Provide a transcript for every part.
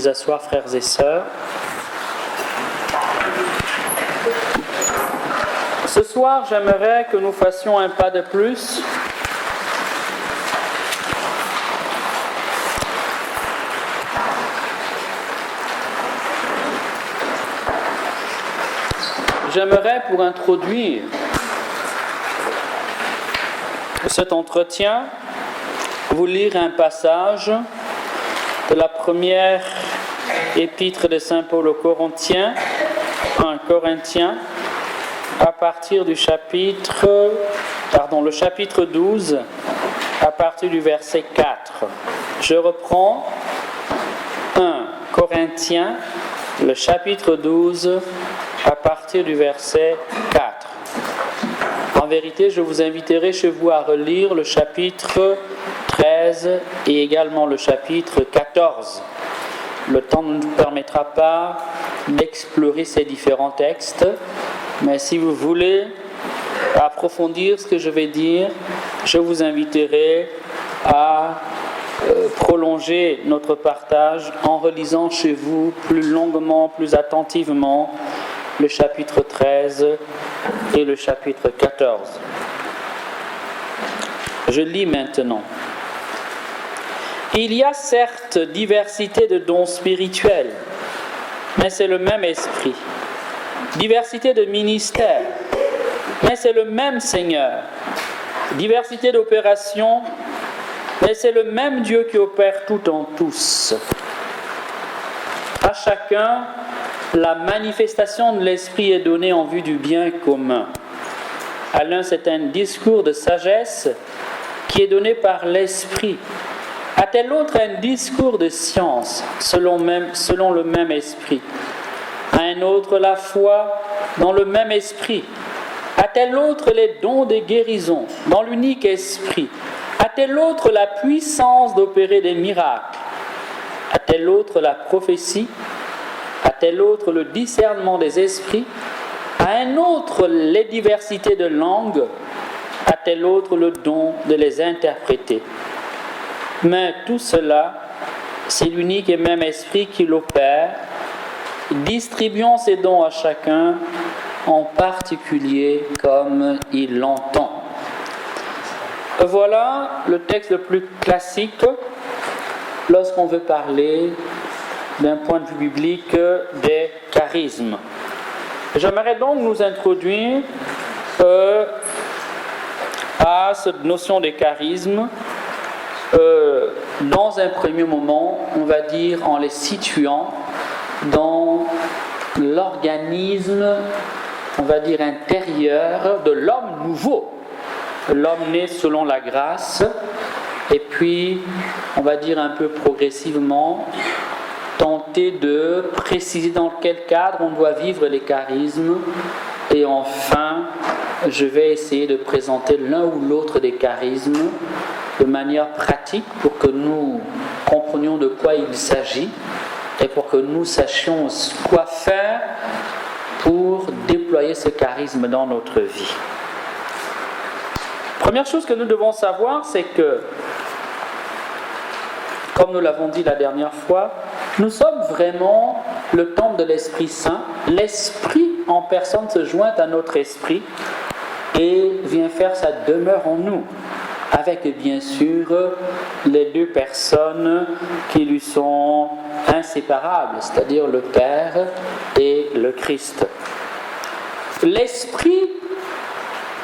vous asseoir, frères et sœurs. Ce soir, j'aimerais que nous fassions un pas de plus. J'aimerais, pour introduire cet entretien, vous lire un passage de la première épître de Saint Paul aux Corinthiens, 1 Corinthiens, à partir du chapitre 12, à partir du verset 4. Je reprends 1 Corinthiens, le chapitre 12, à partir du verset 4. En vérité, je vous inviterai chez vous à relire le chapitre 13 et également le chapitre 14. Le temps ne nous permettra pas d'explorer ces différents textes, mais si vous voulez approfondir ce que je vais dire, je vous inviterai à prolonger notre partage en relisant chez vous plus longuement, plus attentivement le chapitre 13 et le chapitre 14. Je lis maintenant. Il y a certes diversité de dons spirituels, mais c'est le même esprit. Diversité de ministères, mais c'est le même Seigneur. Diversité d'opérations, mais c'est le même Dieu qui opère tout en tous. À chacun, la manifestation de l'Esprit est donnée en vue du bien commun. À l'un, c'est un discours de sagesse qui est donné par l'Esprit. À tel autre, un discours de science, selon le même Esprit. À un autre, la foi dans le même Esprit. À tel autre, les dons des guérisons, dans l'unique Esprit. À tel autre, la puissance d'opérer des miracles. À tel autre, la prophétie. À tel autre, le discernement des esprits. À un autre, les diversités de langues. À tel autre, le don de les interpréter. Mais tout cela, c'est l'unique et même Esprit qui l'opère, distribuant ses dons à chacun, en particulier comme il l'entend. Voilà le texte le plus classique lorsqu'on veut parler d'un point de vue biblique des charismes. J'aimerais donc nous introduire à cette notion des charismes dans un premier moment, on va dire en les situant dans l'organisme, on va dire intérieur de l'homme nouveau, l'homme né selon la grâce, et puis on va dire un peu progressivement tenter de préciser dans quel cadre on doit vivre les charismes, et enfin je vais essayer de présenter l'un ou l'autre des charismes de manière pratique pour que nous comprenions de quoi il s'agit et pour que nous sachions quoi faire pour déployer ce charisme dans notre vie. Première chose que nous devons savoir, c'est que, comme nous l'avons dit la dernière fois, nous sommes vraiment le temple de l'Esprit Saint. L'Esprit en personne se joint à notre esprit et vient faire sa demeure en nous, avec bien sûr les deux personnes qui lui sont inséparables, c'est-à-dire le Père et le Christ. L'Esprit,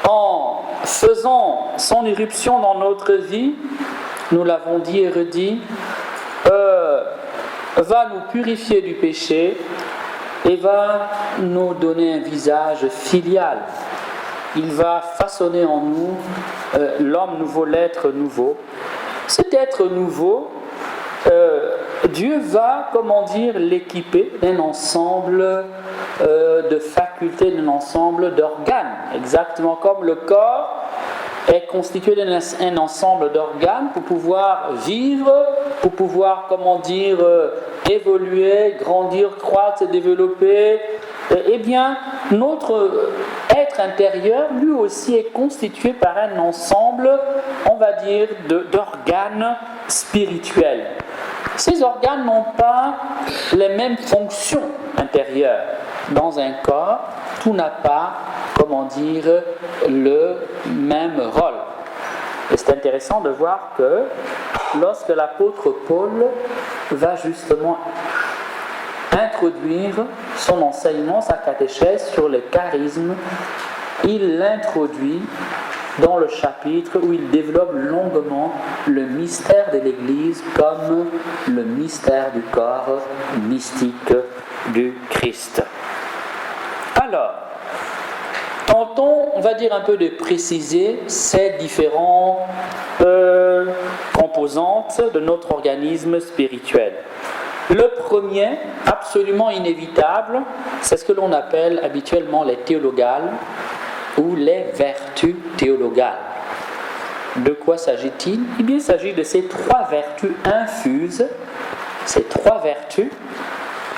en faisant son irruption dans notre vie, nous l'avons dit et redit, va nous purifier du péché et va nous donner un visage filial. Il va façonner en nous l'homme nouveau, l'être nouveau. Cet être nouveau, Dieu va, l'équiper d'un ensemble de facultés, d'un ensemble d'organes. Exactement comme le corps est constitué d'un ensemble d'organes pour pouvoir vivre, pour pouvoir, évoluer, grandir, croître, se développer. Eh bien, notre être intérieur, lui aussi, est constitué par un ensemble, on va dire, d'organes spirituels. Ces organes n'ont pas les mêmes fonctions intérieures. Dans un corps, tout n'a pas, le même rôle. Et c'est intéressant de voir que lorsque l'apôtre Paul va justement introduire son enseignement, sa catéchèse sur les charismes, il l'introduit dans le chapitre où il développe longuement le mystère de l'Église comme le mystère du corps mystique du Christ. Alors, tentons, on va dire un peu de préciser ces différentes composantes de notre organisme spirituel. Le premier, absolument inévitable, c'est ce que l'on appelle habituellement les théologales ou les vertus théologales. De quoi s'agit-il ? Eh bien, il s'agit de ces trois vertus infuses, ces trois vertus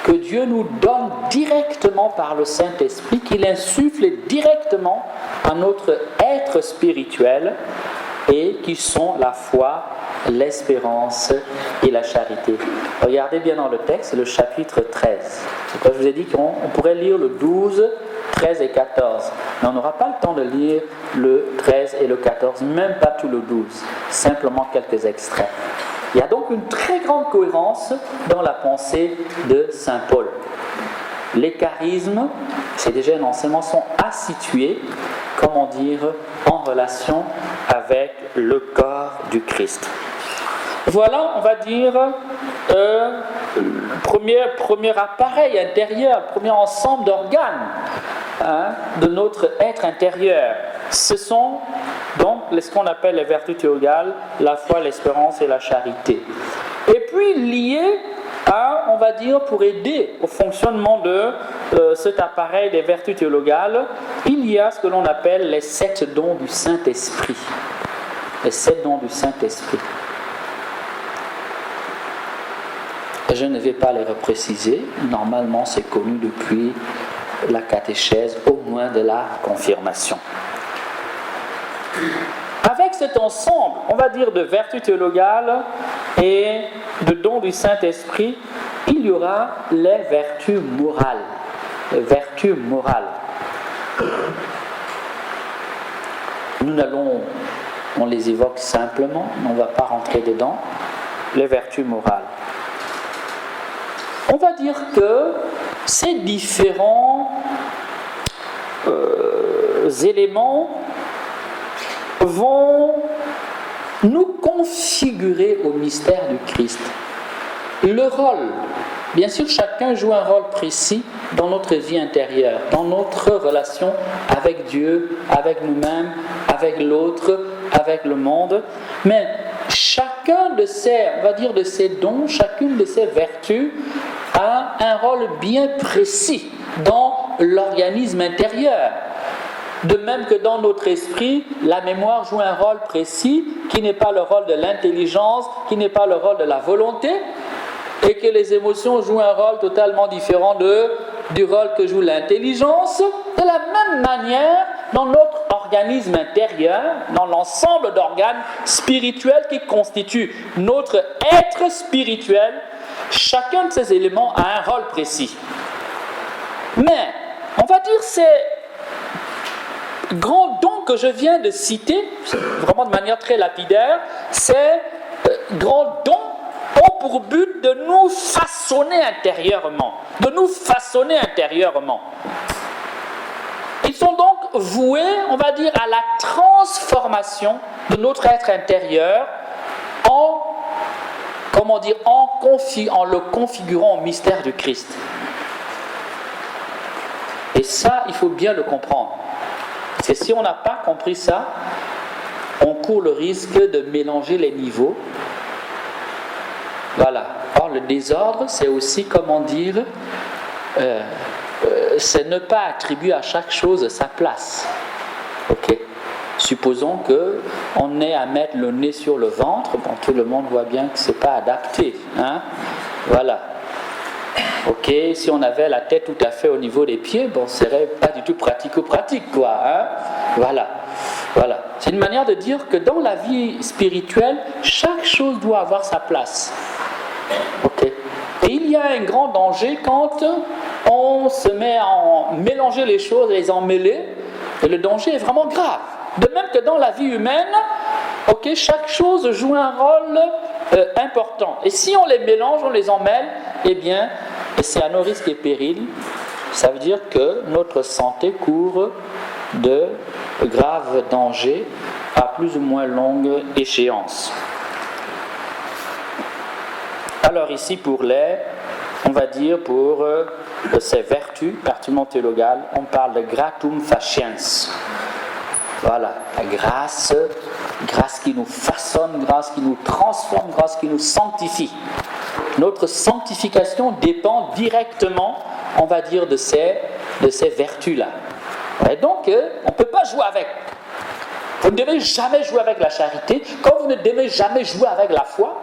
que Dieu nous donne directement par le Saint-Esprit, qu'il insuffle directement à notre être spirituel et qui sont la foi, l'espérance et la charité. Regardez bien dans le texte, le chapitre 13. C'est pourquoi je vous ai dit qu'on pourrait lire le 12, 13 et 14. Mais on n'aura pas le temps de lire le 13 et le 14, même pas tout le 12, simplement quelques extraits. Il y a donc une très grande cohérence dans la pensée de Saint Paul. Les charismes, c'est déjà un enseignement, sont asitués, en relation avec le corps du Christ. Voilà, on va dire, le premier appareil intérieur, le premier ensemble d'organes de notre être intérieur. Ce sont donc ce qu'on appelle les vertus théologales, la foi, l'espérance et la charité. Et puis lié à, on va dire, pour aider au fonctionnement de cet appareil des vertus théologales, il y a ce que l'on appelle les 7 dons du Saint-Esprit. Les 7 dons du Saint-Esprit. Je ne vais pas les repréciser. Normalement, c'est connu depuis la catéchèse, au moins de la confirmation. Avec cet ensemble, on va dire, de vertus théologales et de dons du Saint-Esprit, il y aura les vertus morales. Les vertus morales. On les évoque simplement, on ne va pas rentrer dedans. Les vertus morales. On va dire que ces différents éléments vont nous configurer au mystère du Christ. Le rôle, bien sûr, chacun joue un rôle précis dans notre vie intérieure, dans notre relation avec Dieu, avec nous-mêmes, avec l'autre, avec le monde, mais chacun de ces, on va dire, de ces dons, chacune de ces vertus a un rôle bien précis dans l'organisme intérieur. De même que dans notre esprit, la mémoire joue un rôle précis qui n'est pas le rôle de l'intelligence, qui n'est pas le rôle de la volonté, et que les émotions jouent un rôle totalement différent du rôle que joue l'intelligence. De la même manière, dans notre organisme intérieur, dans l'ensemble d'organes spirituels qui constituent notre être spirituel, chacun de ces éléments a un rôle précis. Mais, on va dire, ces grands dons que je viens de citer, vraiment de manière très lapidaire, ces grands dons ont pour but de nous façonner intérieurement. De nous façonner intérieurement. Ils sont donc voués, on va dire, à la transformation de notre être intérieur en le configurant au mystère du Christ. Et ça, il faut bien le comprendre. Parce que si on n'a pas compris ça, on court le risque de mélanger les niveaux. Voilà. Or, le désordre, c'est aussi, c'est ne pas attribuer à chaque chose sa place. Ok. Supposons qu'on ait à mettre le nez sur le ventre, bon, tout le monde voit bien que c'est pas adapté. Hein? Voilà. Ok, si on avait la tête tout à fait au niveau des pieds, bon, ce serait pas du tout pratico-pratique, quoi. Hein? Voilà. C'est une manière de dire que dans la vie spirituelle, chaque chose doit avoir sa place. Ok. Et il y a un grand danger quand on se met à mélanger les choses, à les emmêler, et le danger est vraiment grave. De même que dans la vie humaine, ok, chaque chose joue un rôle important. Et si on les mélange, on les emmêle, eh bien, c'est à nos risques et périls. Ça veut dire que notre santé court de graves dangers à plus ou moins longue échéance. Alors ici, pour on va dire pour ces vertus, particulièrement théologales, on parle de gratum faciens. Voilà, la grâce qui nous façonne, grâce qui nous transforme, grâce qui nous sanctifie. Notre sanctification dépend directement, on va dire, de ces vertus-là. Et donc, on ne peut pas jouer avec. Vous ne devez jamais jouer avec la charité, comme vous ne devez jamais jouer avec la foi.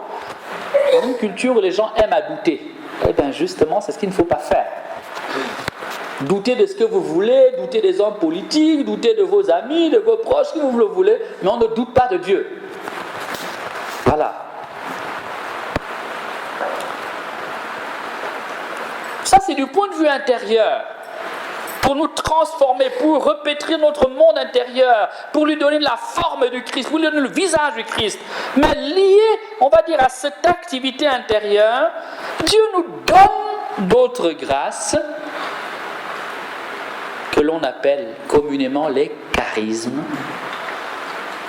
Dans une culture où les gens aiment à douter, eh bien justement, c'est ce qu'il ne faut pas faire. Douter de ce que vous voulez, douter des hommes politiques, douter de vos amis, de vos proches, si vous le voulez, mais on ne doute pas de Dieu. Voilà. Ça, c'est du point de vue intérieur. Pour nous transformer, pour repétrir notre monde intérieur, pour lui donner la forme du Christ, pour lui donner le visage du Christ. Mais lié, on va dire, à cette activité intérieure, Dieu nous donne d'autres grâces que l'on appelle communément les charismes,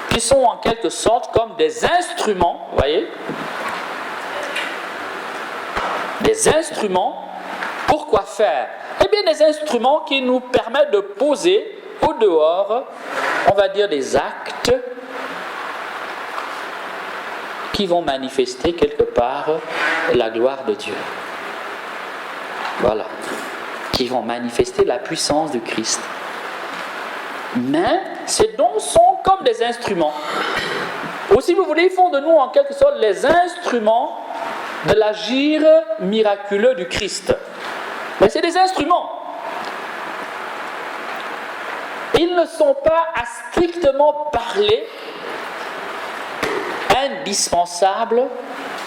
qui sont en quelque sorte comme des instruments, vous voyez, des instruments pour quoi faire? Eh bien, des instruments qui nous permettent de poser au dehors, on va dire, des actes qui vont manifester quelque part la gloire de Dieu. Voilà. Qui vont manifester la puissance du Christ. Mais ces dons sont comme des instruments. Ou si vous voulez, ils font de nous en quelque sorte les instruments de l'agir miraculeux du Christ. Mais c'est des instruments. Ils ne sont pas, à strictement parler, indispensables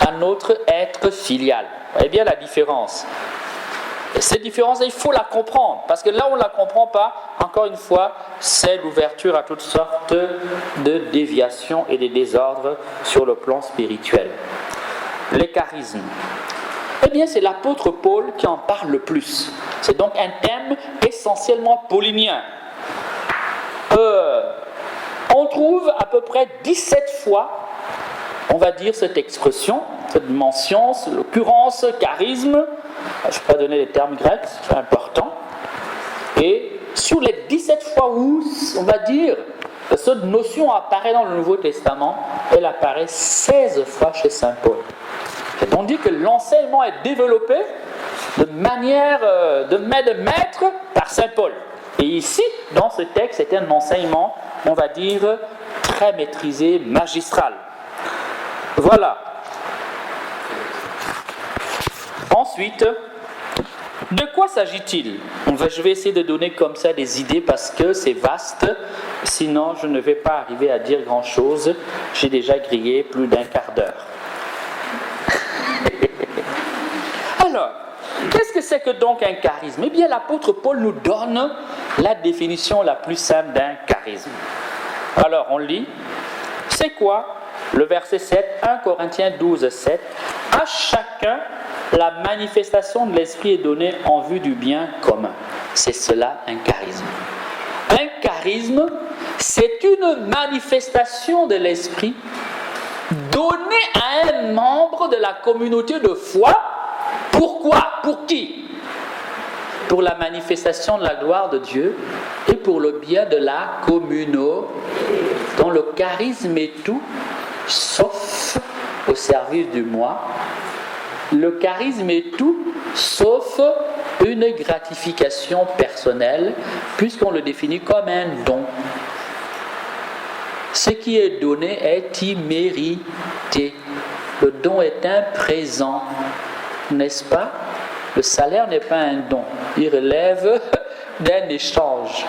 à notre être filial. Vous voyez bien la différence. Et cette différence, il faut la comprendre. Parce que là où on ne la comprend pas, encore une fois, c'est l'ouverture à toutes sortes de déviations et de désordres sur le plan spirituel. Les charismes. Eh bien, c'est l'apôtre Paul qui en parle le plus. C'est donc un thème essentiellement paulinien. On trouve à peu près 17 fois, on va dire, cette expression, cette mention, cette occurrence, charisme. Je ne vais pas donner les termes grecs, c'est important. Et sur les 17 fois où, on va dire, cette notion apparaît dans le Nouveau Testament, elle apparaît 16 fois chez Saint Paul. On dit que l'enseignement est développé de manière de maître par Saint Paul. Et ici, dans ce texte, c'est un enseignement, on va dire, très maîtrisé, magistral. Voilà. Ensuite, de quoi s'agit-il? Je vais essayer de donner comme ça des idées parce que c'est vaste, sinon je ne vais pas arriver à dire grand-chose. J'ai déjà grillé plus d'un quart d'heure. Alors, qu'est-ce que c'est que donc un charisme? Eh bien, l'apôtre Paul nous donne la définition la plus simple d'un charisme. Alors, on lit. C'est quoi? Le verset 7, 1 Corinthiens 12, 7. À chacun, la manifestation de l'esprit est donnée en vue du bien commun. C'est cela un charisme. Un charisme, c'est une manifestation de l'esprit donnée à un membre de la communauté de foi. Pourquoi? Pour qui? Pour la manifestation de la gloire de Dieu et pour le bien de la communauté, dont le charisme est tout, sauf au service du moi. Le charisme est tout, sauf une gratification personnelle, puisqu'on le définit comme un don. Ce qui est donné est immérité. Le don est un présent, n'est-ce pas? Le salaire n'est pas un don, il relève d'un échange.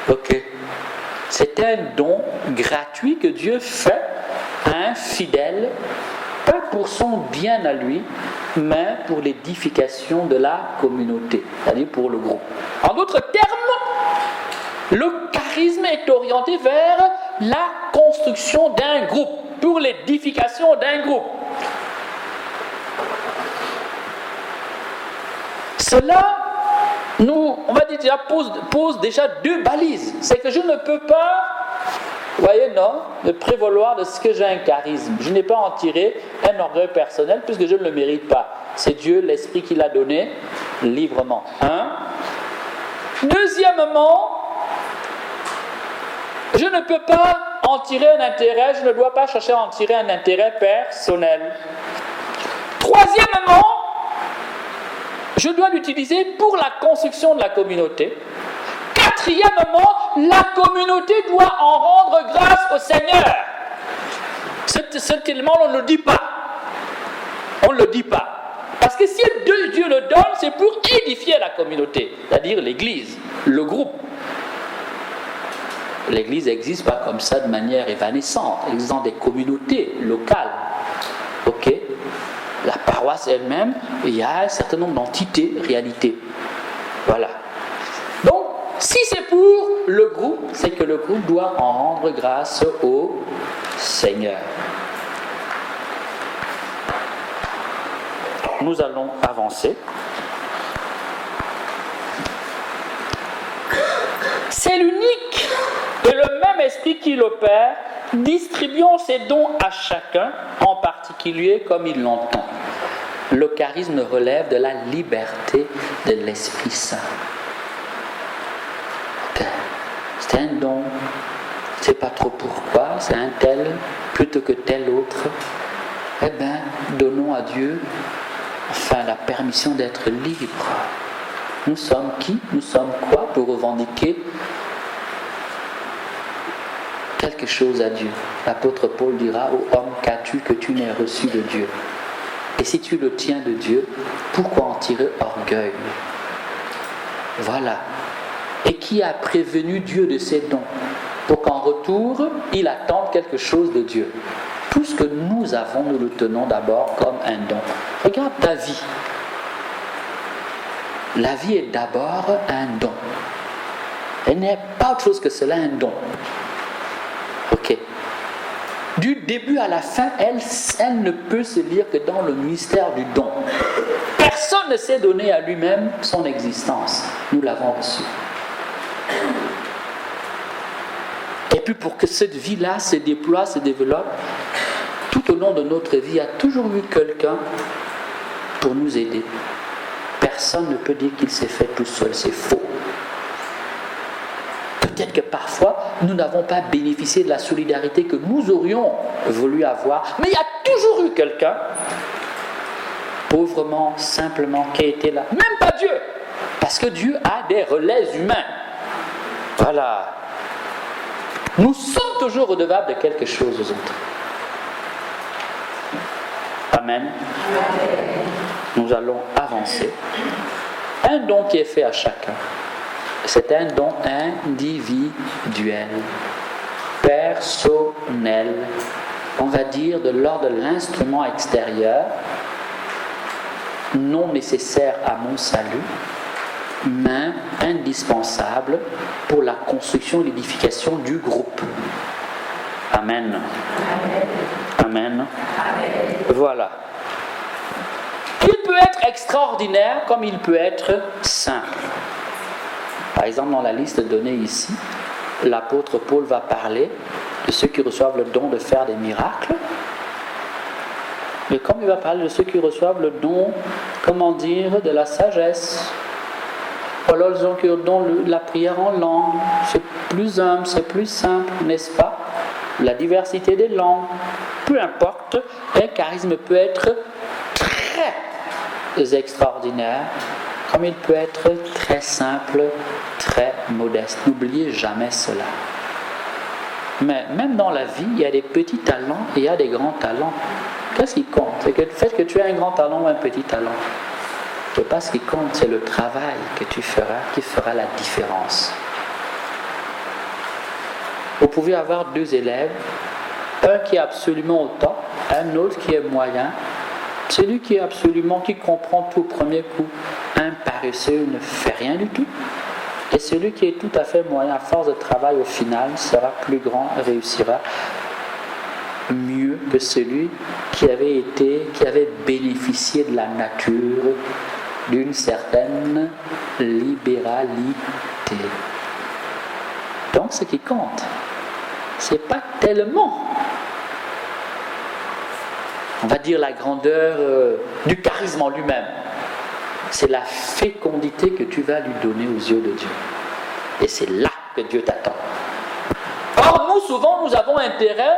Ok. C'est un don gratuit que Dieu fait à un fidèle, pas pour son bien à lui, mais pour l'édification de la communauté, c'est-à-dire pour le groupe. En d'autres termes, le charisme est orienté vers la construction d'un groupe, pour l'édification d'un groupe. Cela, on va dire, pose déjà deux balises. C'est que je ne peux pas, vous voyez, non, me prévaloir de ce que j'ai un charisme. Je n'ai pas en tiré un orgueil personnel puisque je ne le mérite pas. C'est Dieu, l'Esprit qui l'a donné librement. Deuxièmement, je ne peux pas en tirer un intérêt, je ne dois pas chercher à en tirer un intérêt personnel. Troisièmement, je dois l'utiliser pour la construction de la communauté. Quatrièmement, la communauté doit en rendre grâce au Seigneur. Cet élément, on ne le dit pas. On ne le dit pas. Parce que si Dieu le donne, c'est pour édifier la communauté, c'est-à-dire l'Église, le groupe. L'Église n'existe pas comme ça de manière évanescente. Elle existe dans des communautés locales. Ok ? La paroisse elle-même, il y a un certain nombre d'entités, réalités. Voilà. Donc, si c'est pour le groupe, c'est que le groupe doit en rendre grâce au Seigneur. Nous allons avancer. C'est l'unique et le même esprit qui l'opère, distribuant ses dons à chacun, en particulier comme il l'entend. Le charisme relève de la liberté de l'Esprit Saint. C'est un don, je ne sais pas trop pourquoi, c'est un tel plutôt que tel autre. Eh bien, donnons à Dieu enfin la permission d'être libre. Nous sommes qui? Nous sommes quoi pour revendiquer quelque chose à Dieu? L'apôtre Paul dira: ô homme, qu'as-tu que tu n'aies reçu de Dieu? Et si tu le tiens de Dieu, pourquoi en tirer orgueil? Voilà. Et qui a prévenu Dieu de ses dons? Pour qu'en retour, il attende quelque chose de Dieu. Tout ce que nous avons, nous le tenons d'abord comme un don. Regarde ta vie. La vie est d'abord un don. Elle n'est pas autre chose que cela, un don. Ok. Du début à la fin, elle ne peut se lire que dans le mystère du don. Personne ne s'est donné à lui-même son existence. Nous l'avons reçu. Et puis pour que cette vie-là se déploie, se développe, tout au long de notre vie, il y a toujours eu quelqu'un pour nous aider. Personne ne peut dire qu'il s'est fait tout seul, c'est faux. Peut-être que parfois, nous n'avons pas bénéficié de la solidarité que nous aurions voulu avoir, mais il y a toujours eu quelqu'un, pauvrement, simplement, qui a été là. Même pas Dieu, parce que Dieu a des relais humains. Voilà. Nous sommes toujours redevables de quelque chose aux autres. Amen. Nous allons avancer. Un don qui est fait à chacun. C'est un don individuel, personnel, on va dire de l'ordre de l'instrument extérieur, non nécessaire à mon salut, mais indispensable pour la construction et l'édification du groupe. Amen. Amen. Voilà. Il peut être extraordinaire comme il peut être simple. Par exemple, dans la liste donnée ici, l'apôtre Paul va parler de ceux qui reçoivent le don de faire des miracles. Mais comme il va parler de ceux qui reçoivent le don, comment dire, de la sagesse, ou alors les gens qui ont le don de la prière en langue, c'est plus humble, c'est plus simple, n'est-ce pas? La diversité des langues, peu importe, un charisme peut être très extraordinaire, comme il peut être très simple, très modeste. N'oubliez jamais cela. Mais même dans la vie, il y a des petits talents et il y a des grands talents. Qu'est-ce qui compte? C'est que le fait que tu aies un grand talent ou un petit talent. C'est pas ce qui compte, c'est le travail que tu feras qui fera la différence. Vous pouvez avoir deux élèves, un qui est absolument au top, un autre qui est moyen, Celui qui comprend tout au premier coup, un paresseux ne fait rien du tout. Et celui qui est tout à fait moyen, à force de travail, au final, sera plus grand et réussira mieux que celui qui avait bénéficié de la nature d'une certaine libéralité. Donc ce qui compte, c'est pas tellement, on va dire, la grandeur du charisme en lui-même. C'est la fécondité que tu vas lui donner aux yeux de Dieu. Et c'est là que Dieu t'attend. Or, nous, souvent, nous avons intérêt,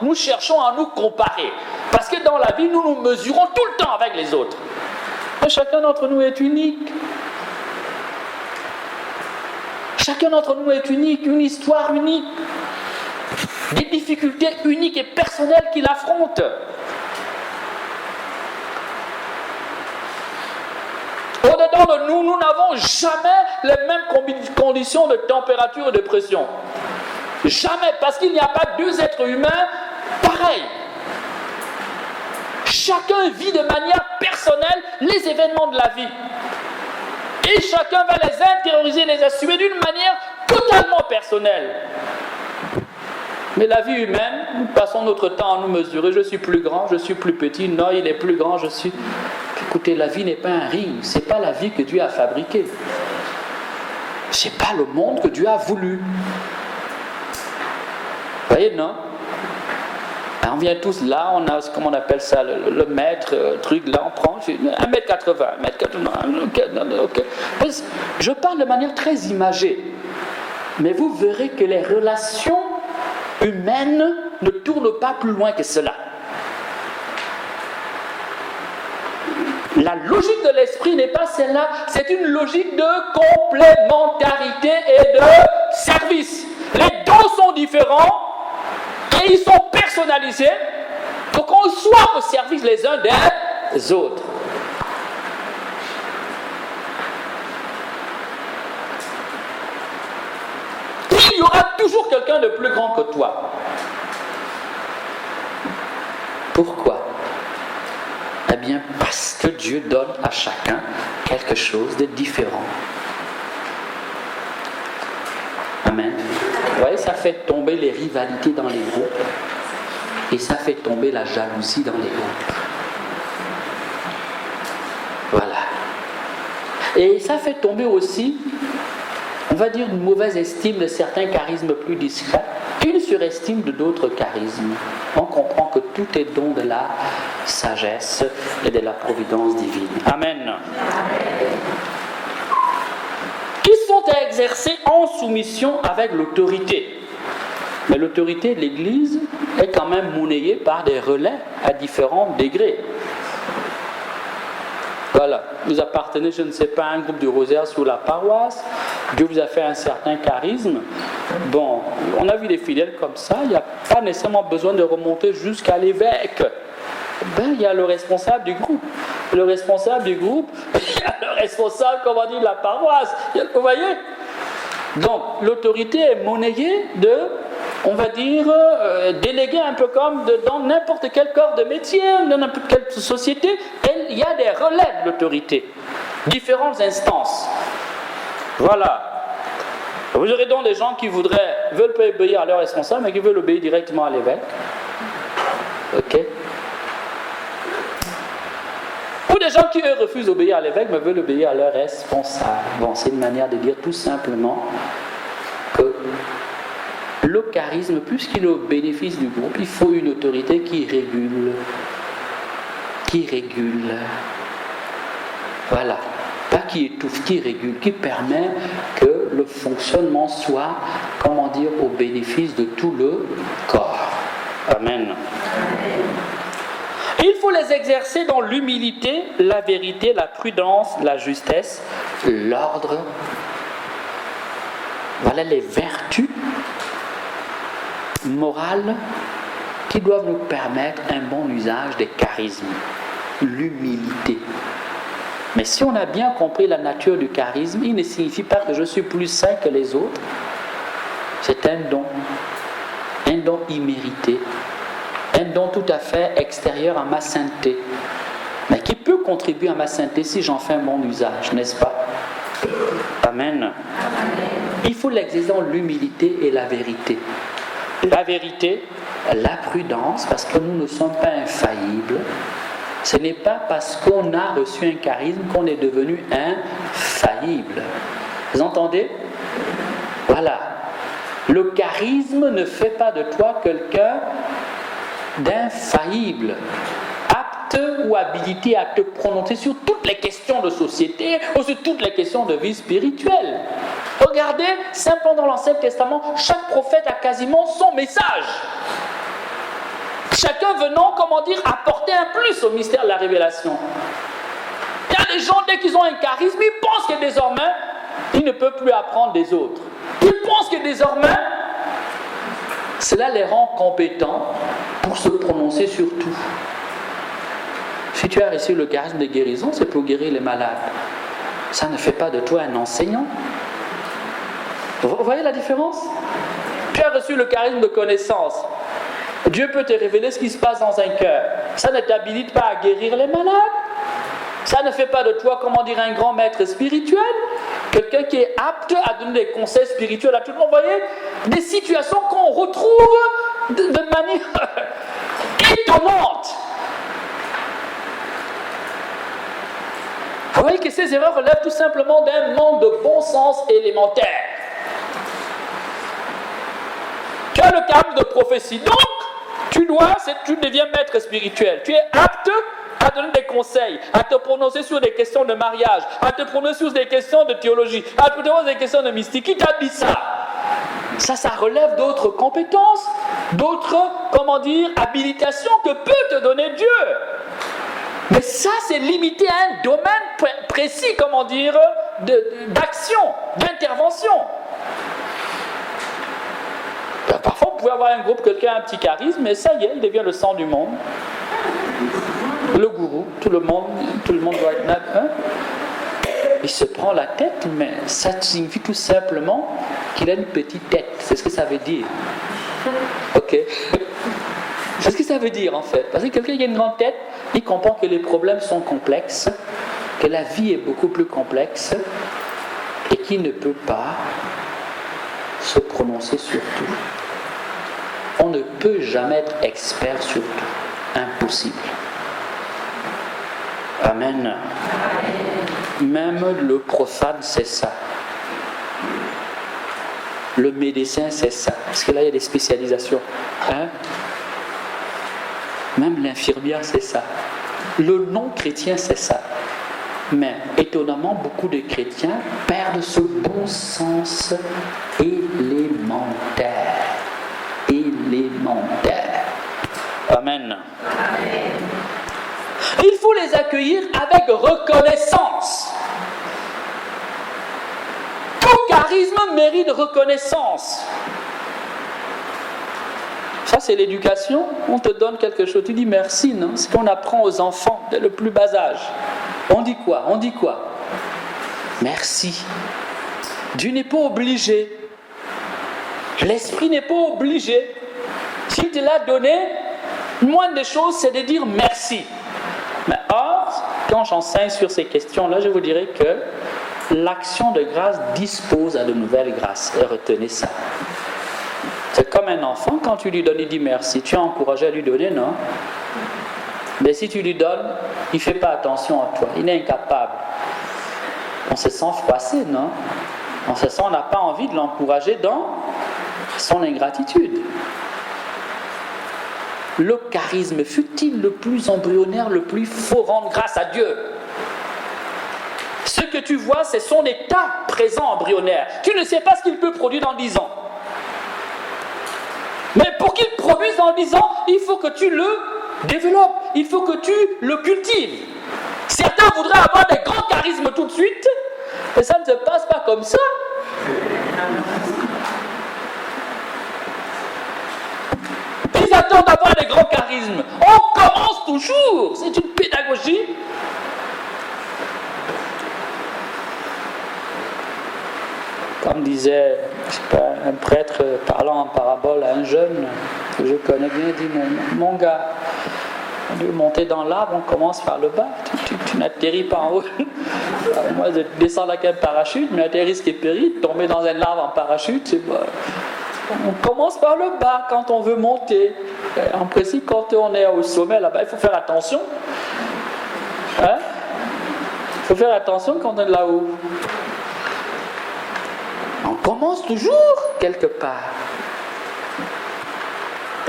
nous cherchons à nous comparer. Parce que dans la vie, nous nous mesurons tout le temps avec les autres. Et chacun d'entre nous est unique. Chacun d'entre nous est unique, une histoire unique. Des difficultés uniques et personnelles qu'il affronte. Au-dedans de nous, nous n'avons jamais les mêmes conditions de température et de pression. Jamais, parce qu'il n'y a pas deux êtres humains pareils. Chacun vit de manière personnelle les événements de la vie. Et chacun va les intérioriser, les assumer d'une manière totalement personnelle. Mais la vie humaine, nous passons notre temps à nous mesurer. Je suis plus grand, je suis plus petit. Non, il est plus grand, je suis... Écoutez, la vie n'est pas un ring. Ce n'est pas la vie que Dieu a fabriquée. Ce n'est pas le monde que Dieu a voulu. Vous voyez, non? On vient tous là, on a, comment on appelle ça, le mètre, truc, là, on prend 1m80, 1m80, ok. Je parle de manière très imagée. Mais vous verrez que les relations humaines ne tournent pas plus loin que cela. La logique de l'esprit n'est pas celle-là, c'est une logique de complémentarité et de service. Les dons sont différents et ils sont personnalisés pour qu'on soit au service les uns des autres. Il y aura toujours quelqu'un de plus grand que toi. Pourquoi ? Eh bien, parce que Dieu donne à chacun quelque chose de différent. Amen. Vous voyez, ça fait tomber les rivalités dans les groupes et ça fait tomber la jalousie dans les groupes. Voilà. Et ça fait tomber aussi, on va dire, une mauvaise estime de certains charismes plus discrets, une surestime de d'autres charismes. On comprend que tout est don de la sagesse et de la providence divine. Amen. Qui sont exercés en soumission avec l'autorité. Mais l'autorité de l'Église est quand même monnayée par des relais à différents degrés. Voilà, vous appartenez, je ne sais pas, à un groupe du rosaire sous la paroisse, Dieu vous a fait un certain charisme. Bon, on a vu des fidèles comme ça, il n'y a pas nécessairement besoin de remonter jusqu'à l'évêque. Ben, il y a le responsable du groupe. Le responsable du groupe, il y a le responsable, comment dire, de la paroisse. Vous voyez ? Donc, l'autorité est monnayée de, on va dire, déléguée un peu comme dans n'importe quel corps de métier, dans n'importe quelle société. Il y a des relais de l'autorité, différentes instances. Voilà. Vous aurez donc des gens qui veulent pas obéir à leur responsable, mais qui veulent obéir directement à l'évêque. Ok. Ou des gens qui, eux, refusent d'obéir à l'évêque, mais veulent obéir à leur responsable. Bon, c'est une manière de dire tout simplement que le charisme, puisqu'il est au bénéfice du groupe, il faut une autorité qui régule. Qui régule. Voilà. Pas qui étouffe, qui régule, qui permet que le fonctionnement soit, comment dire, au bénéfice de tout le corps. Amen. Il faut les exercer dans l'humilité, la vérité, la prudence, la justesse, l'ordre. Voilà les vertus morales qui doivent nous permettre un bon usage des charismes. L'humilité. Mais si on a bien compris la nature du charisme, il ne signifie pas que je suis plus saint que les autres. C'est un don immérité. Un don tout à fait extérieur à ma sainteté. contribuer à ma sainteté si j'en fais un bon usage, n'est-ce pas? Amen. Il faut l'exercer dans l'humilité et la vérité. La vérité, la prudence, parce que nous ne sommes pas infaillibles. Ce n'est pas parce qu'on a reçu un charisme qu'on est devenu infaillible. Vous entendez? Voilà. Le charisme ne fait pas de toi quelqu'un d'infaillible, apte ou habilité à te prononcer sur toutes les questions de société ou sur toutes les questions de vie spirituelle. Regardez, simplement dans l'Ancien Testament, chaque prophète a quasiment son message. Chacun venant, apporter un plus au mystère de la révélation. Il y a des gens, dès qu'ils ont un charisme, ils pensent que désormais, ils ne peuvent plus apprendre des autres. Ils pensent que désormais, cela les rend compétents pour se prononcer sur tout. Si tu as reçu le charisme de guérison, c'est pour guérir les malades. Ça ne fait pas de toi un enseignant. Vous voyez la différence? Tu as reçu le charisme de connaissance. Dieu peut te révéler ce qui se passe dans un cœur. Ça ne t'habilite pas à guérir les malades. Ça ne fait pas de toi, un grand maître spirituel. Quelqu'un qui est apte à donner des conseils spirituels à tout le monde. Vous voyez, des situations qu'on retrouve de manière étonnante. Vous voyez que ces erreurs relèvent tout simplement d'un manque de bon sens élémentaire. Tu as le charisme de prophétie. Donc, tu deviens maître spirituel. Tu es apte à donner des conseils, à te prononcer sur des questions de mariage, à te prononcer sur des questions de théologie, à te prononcer sur des questions de mystique. Qui t'a dit ça? Ça relève d'autres compétences, d'autres, habilitations que peut te donner Dieu. Mais ça, c'est limité à un domaine précis, d'action, d'intervention. Parfois, vous pouvez avoir un groupe, quelqu'un a un petit charisme, mais ça y est, il devient le sang du monde. Le gourou, tout le monde doit être là. Il se prend la tête, mais ça signifie tout simplement qu'il a une petite tête. C'est ce que ça veut dire. Ok. C'est ce que ça veut dire en fait. Parce que quelqu'un qui a une grande tête, il comprend que les problèmes sont complexes, que la vie est beaucoup plus complexe et qu'il ne peut pas se prononcer sur tout. On ne peut jamais être expert sur tout. Impossible. Amen. Même le profane, c'est ça. Le médecin, c'est ça. Parce que là, il y a des spécialisations. Même l'infirmière, c'est ça. Le non-chrétien, c'est ça. Mais étonnamment, beaucoup de chrétiens perdent ce bon sens élémentaire. Amen. Il faut les accueillir avec reconnaissance. Tout charisme mérite reconnaissance. Ça, c'est l'éducation. On te donne quelque chose. Tu dis merci, non? C'est ce qu'on apprend aux enfants dès le plus bas âge. On dit quoi? Merci. Dieu n'est pas obligé. L'esprit n'est pas obligé. S'il te l'a donné, le moindre des choses, c'est de dire merci. Mais or, quand j'enseigne sur ces questions-là, je vous dirais que l'action de grâce dispose à de nouvelles grâces. Et retenez ça. C'est comme un enfant, quand tu lui donnes, il dit merci. Tu es encouragé à lui donner, non? Mais si tu lui donnes, il ne fait pas attention à toi. Il est incapable. On se sent froissé, non? On n'a pas envie de l'encourager dans son ingratitude. Le charisme, fut-il le plus embryonnaire, le plus, faut rendre grâce à Dieu. Ce que tu vois, c'est son état présent embryonnaire. Tu ne sais pas ce qu'il peut produire dans 10 ans. Mais pour qu'il produise dans 10 ans, il faut que tu le développes, il faut que tu le cultives. Certains voudraient avoir des grands charismes tout de suite, mais ça ne se passe pas comme ça. Ils attendent d'avoir des grands charismes. On commence toujours. C'est une pédagogie. Comme disait, un prêtre parlant en parabole à un jeune que je connais bien, il dit, mon gars, On veut monter dans l'arbre, on commence par le bas. Tu n'atterris pas en haut. Alors, moi, je descends avec un parachute, mais atterrir risque et péril, tomber dans un arbre en parachute, c'est pas... On commence par le bas quand on veut monter. En principe, quand on est au sommet là-bas, il faut faire attention. Hein? Il faut faire attention quand on est là-haut. On commence toujours quelque part.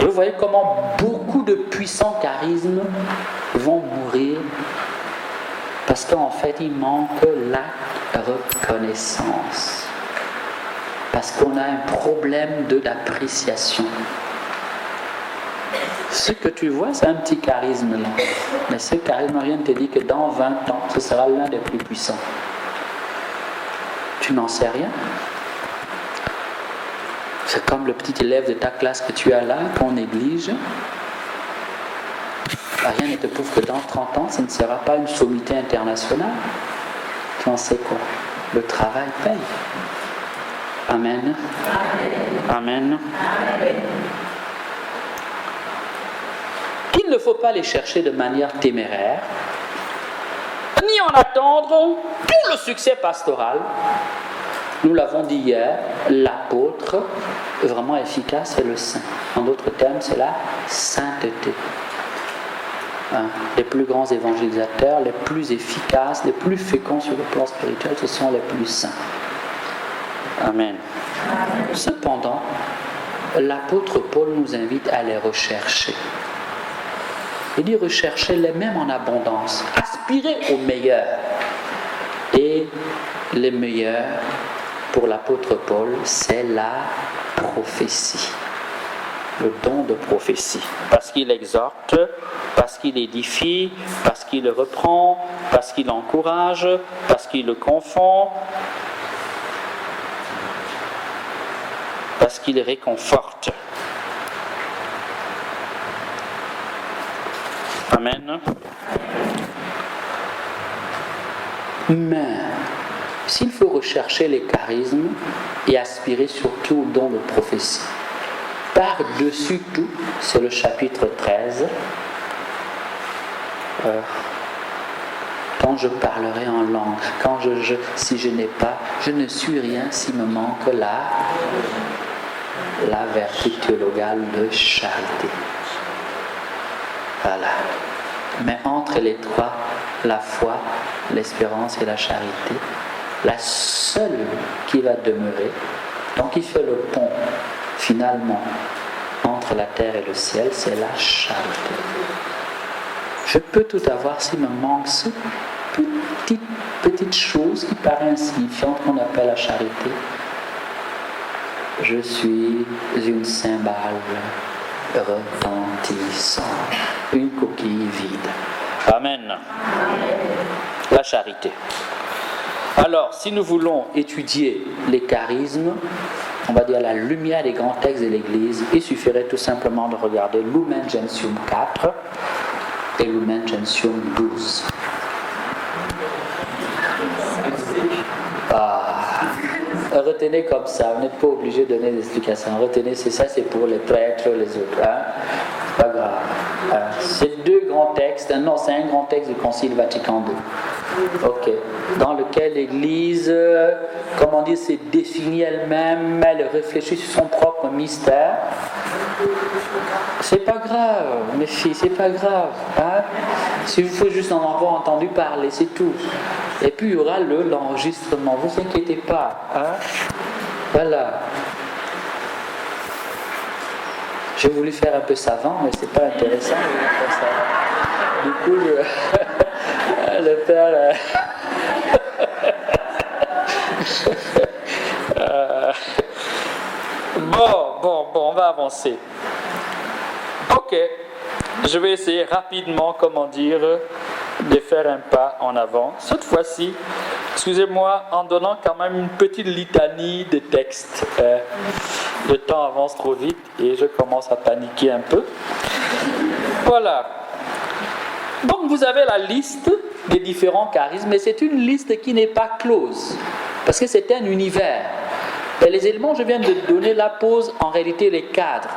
Et vous voyez comment beaucoup de puissants charismes vont mourir parce qu'en fait, il manque la reconnaissance. Parce qu'on a un problème d'appréciation. Ce que tu vois, c'est un petit charisme là. Mais ce charisme, rien ne te dit que dans 20 ans, ce sera l'un des plus puissants. Tu n'en sais rien. C'est comme le petit élève de ta classe que tu as là, qu'on néglige. Rien ne te prouve que dans 30 ans, ce ne sera pas une sommité internationale. Tu en sais quoi? Le travail paye. Amen. Amen. Amen. Il ne faut pas les chercher de manière téméraire, ni en attendre tout le succès pastoral. Nous l'avons dit hier, l'apôtre vraiment efficace, c'est le saint. En d'autres termes, c'est la sainteté. Les plus grands évangélisateurs, les plus efficaces, les plus féconds sur le plan spirituel, ce sont les plus saints. Amen. Cependant, l'apôtre Paul nous invite à les rechercher. Il dit rechercher-les même en abondance, aspirer au meilleur. Et les meilleurs, pour l'apôtre Paul, c'est la prophétie. Le don de prophétie. Parce qu'il exhorte, parce qu'il édifie, parce qu'il reprend, parce qu'il encourage, parce qu'il le confond, parce qu'il réconforte. Amen. Mais s'il faut rechercher les charismes et aspirer surtout au don de prophétie, par-dessus tout, c'est le chapitre 13. Quand je parlerai en langue, si je n'ai pas, je ne suis rien s'il me manque la vertu théologale de charité. Voilà. Mais entre les trois, la foi, l'espérance et la charité, la seule qui va demeurer, donc qui fait le pont finalement entre la terre et le ciel, c'est la charité. Je peux tout avoir s'il me manque cette petite chose qui paraît insignifiante qu'on appelle la charité. Je suis une cymbale retentissante, une coquille vide. Amen. La charité. Alors, si nous voulons étudier les charismes, on va dire la lumière des grands textes de l'Église, il suffirait tout simplement de regarder Lumen Gentium 4 et Lumen Gentium 12. Retenez comme ça, vous n'êtes pas obligé de donner des explications. Retenez, c'est ça, c'est pour les prêtres, les autres. C'est pas grave. C'est deux grands textes. Non, c'est un grand texte du Concile Vatican II. Ok. Dans lequel l'Église, comment dire, s'est définie elle-même, elle réfléchit sur son propre mystère. C'est pas grave, mes filles, c'est pas grave. S'il faut juste en avoir entendu parler, c'est tout. Et puis il y aura l'enregistrement, vous inquiétez pas. Voilà. J'ai voulu faire un peu savant, mais c'est pas intéressant. Du coup, le père. Bon, on va avancer. Ok, je vais essayer rapidement, de faire un pas en avant. Cette fois-ci, excusez-moi, en donnant quand même une petite litanie de textes. Le temps avance trop vite et je commence à paniquer un peu. Voilà. Donc vous avez la liste des différents charismes, mais c'est une liste qui n'est pas close, parce que c'est un univers. Et les éléments que je viens de donner là posent en réalité les cadres.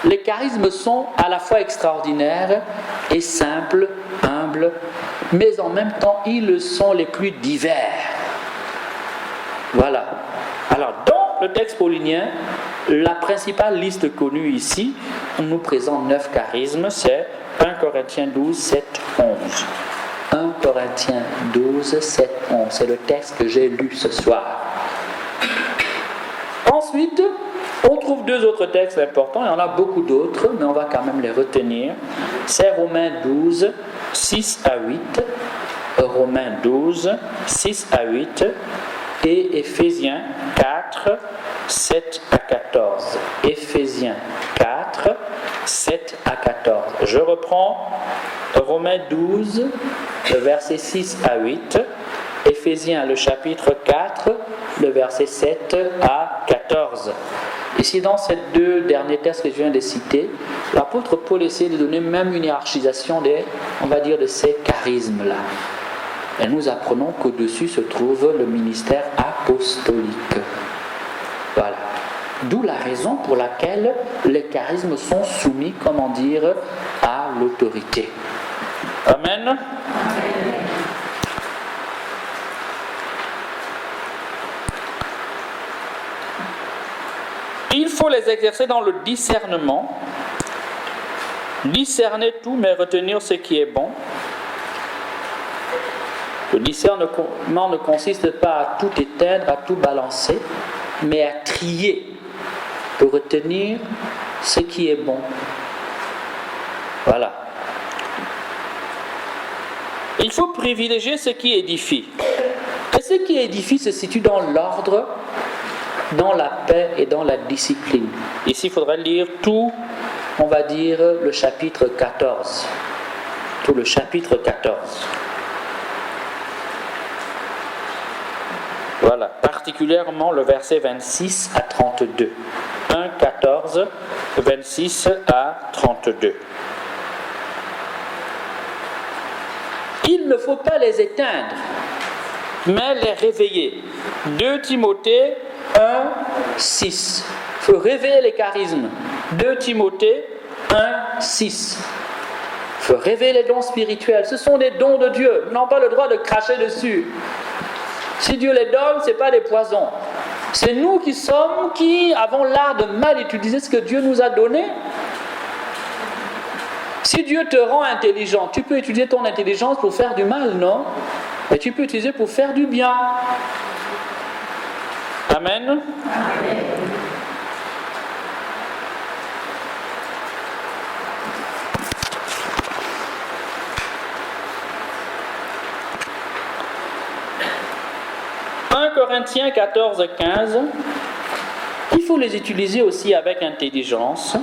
Les charismes sont à la fois extraordinaires et simples, humbles, mais en même temps, ils sont les plus divers. Voilà. Alors, dans le texte paulinien, la principale liste connue ici, on nous présente 9 charismes, c'est 1 Corinthiens 12, 7, 11. 1 Corinthiens 12, 7, 11. C'est le texte que j'ai lu ce soir. Ensuite, on trouve 2 autres textes importants, il y en a beaucoup d'autres, mais on va quand même les retenir. C'est Romains 12, 6 à 8. Romains 12, 6 à 8. Et Éphésiens 4, 7 à 14. Éphésiens 4, 7 à 14. Je reprends Romains 12, le verset 6 à 8. Éphésiens, le chapitre 4, le verset 7 à 14. Ici, dans ces 2 derniers textes que je viens de citer, l'apôtre Paul essaie de donner même une hiérarchisation de ces charismes-là. Et nous apprenons qu'au-dessus se trouve le ministère apostolique. Voilà. D'où la raison pour laquelle les charismes sont soumis, à l'autorité. Amen. Il faut les exercer dans le discernement. Discerner tout, mais retenir ce qui est bon. Le discernement ne consiste pas à tout éteindre, à tout balancer, mais à trier pour retenir ce qui est bon. Voilà. Il faut privilégier ce qui édifie. Et ce qui édifie se situe dans l'ordre, dans la paix et dans la discipline. Ici, il faudrait lire tout, le chapitre 14. Tout le chapitre 14. Voilà, particulièrement le verset 26 à 32. 1, 14, 26 à 32. Il ne faut pas les éteindre, mais les réveiller. 2 Timothée 1, 6. Il faut réveiller les charismes. 2 Timothée 1, 6. Il faut réveiller les dons spirituels. Ce sont des dons de Dieu. Ils n'ont pas le droit de cracher dessus. Si Dieu les donne, ce n'est pas des poisons. C'est nous qui avons l'art de mal utiliser ce que Dieu nous a donné. Si Dieu te rend intelligent, tu peux utiliser ton intelligence pour faire du mal, non? Mais tu peux utiliser pour faire du bien. Amen. Amen. 1 Corinthiens 14, 15, il faut les utiliser aussi avec intelligence.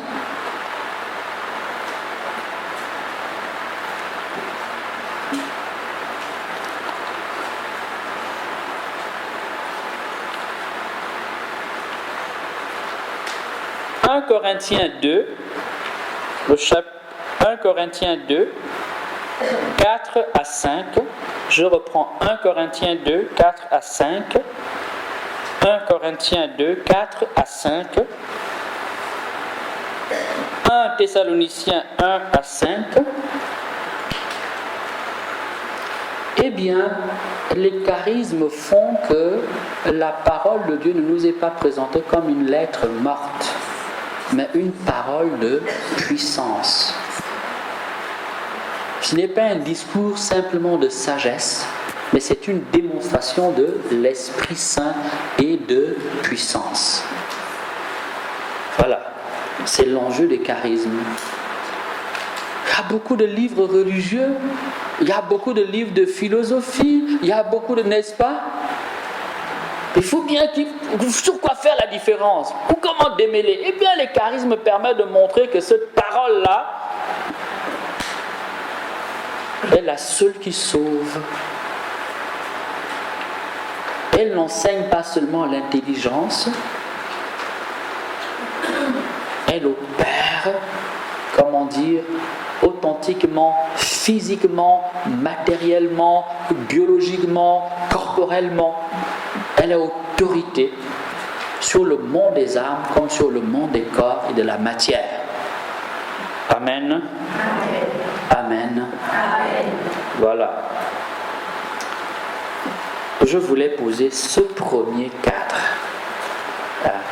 « 1 Corinthiens 2, 1 Corinthiens 2, 4 à 5. Je reprends 1 Corinthiens 2, 4 à 5. 1 Corinthiens 2, 4 à 5. 1 Thessaloniciens 1 à 5. Eh bien, les charismes font que la parole de Dieu ne nous est pas présentée comme une lettre morte, mais une parole de puissance. Ce n'est pas un discours simplement de sagesse, mais c'est une démonstration de l'Esprit Saint et de puissance. Voilà, c'est l'enjeu des charismes. Il y a beaucoup de livres religieux, il y a beaucoup de livres de philosophie, il y a beaucoup de, n'est-ce pas? Il faut bien sur quoi faire la différence, ou comment démêler. Eh bien, les charismes permettent de montrer que cette parole-là est la seule qui sauve. Elle n'enseigne pas seulement l'intelligence, elle opère, authentiquement, physiquement, matériellement, biologiquement, corporellement. Elle a autorité sur le monde des âmes comme sur le monde des corps et de la matière. Amen. Amen. Voilà. Je voulais poser ce premier cadre.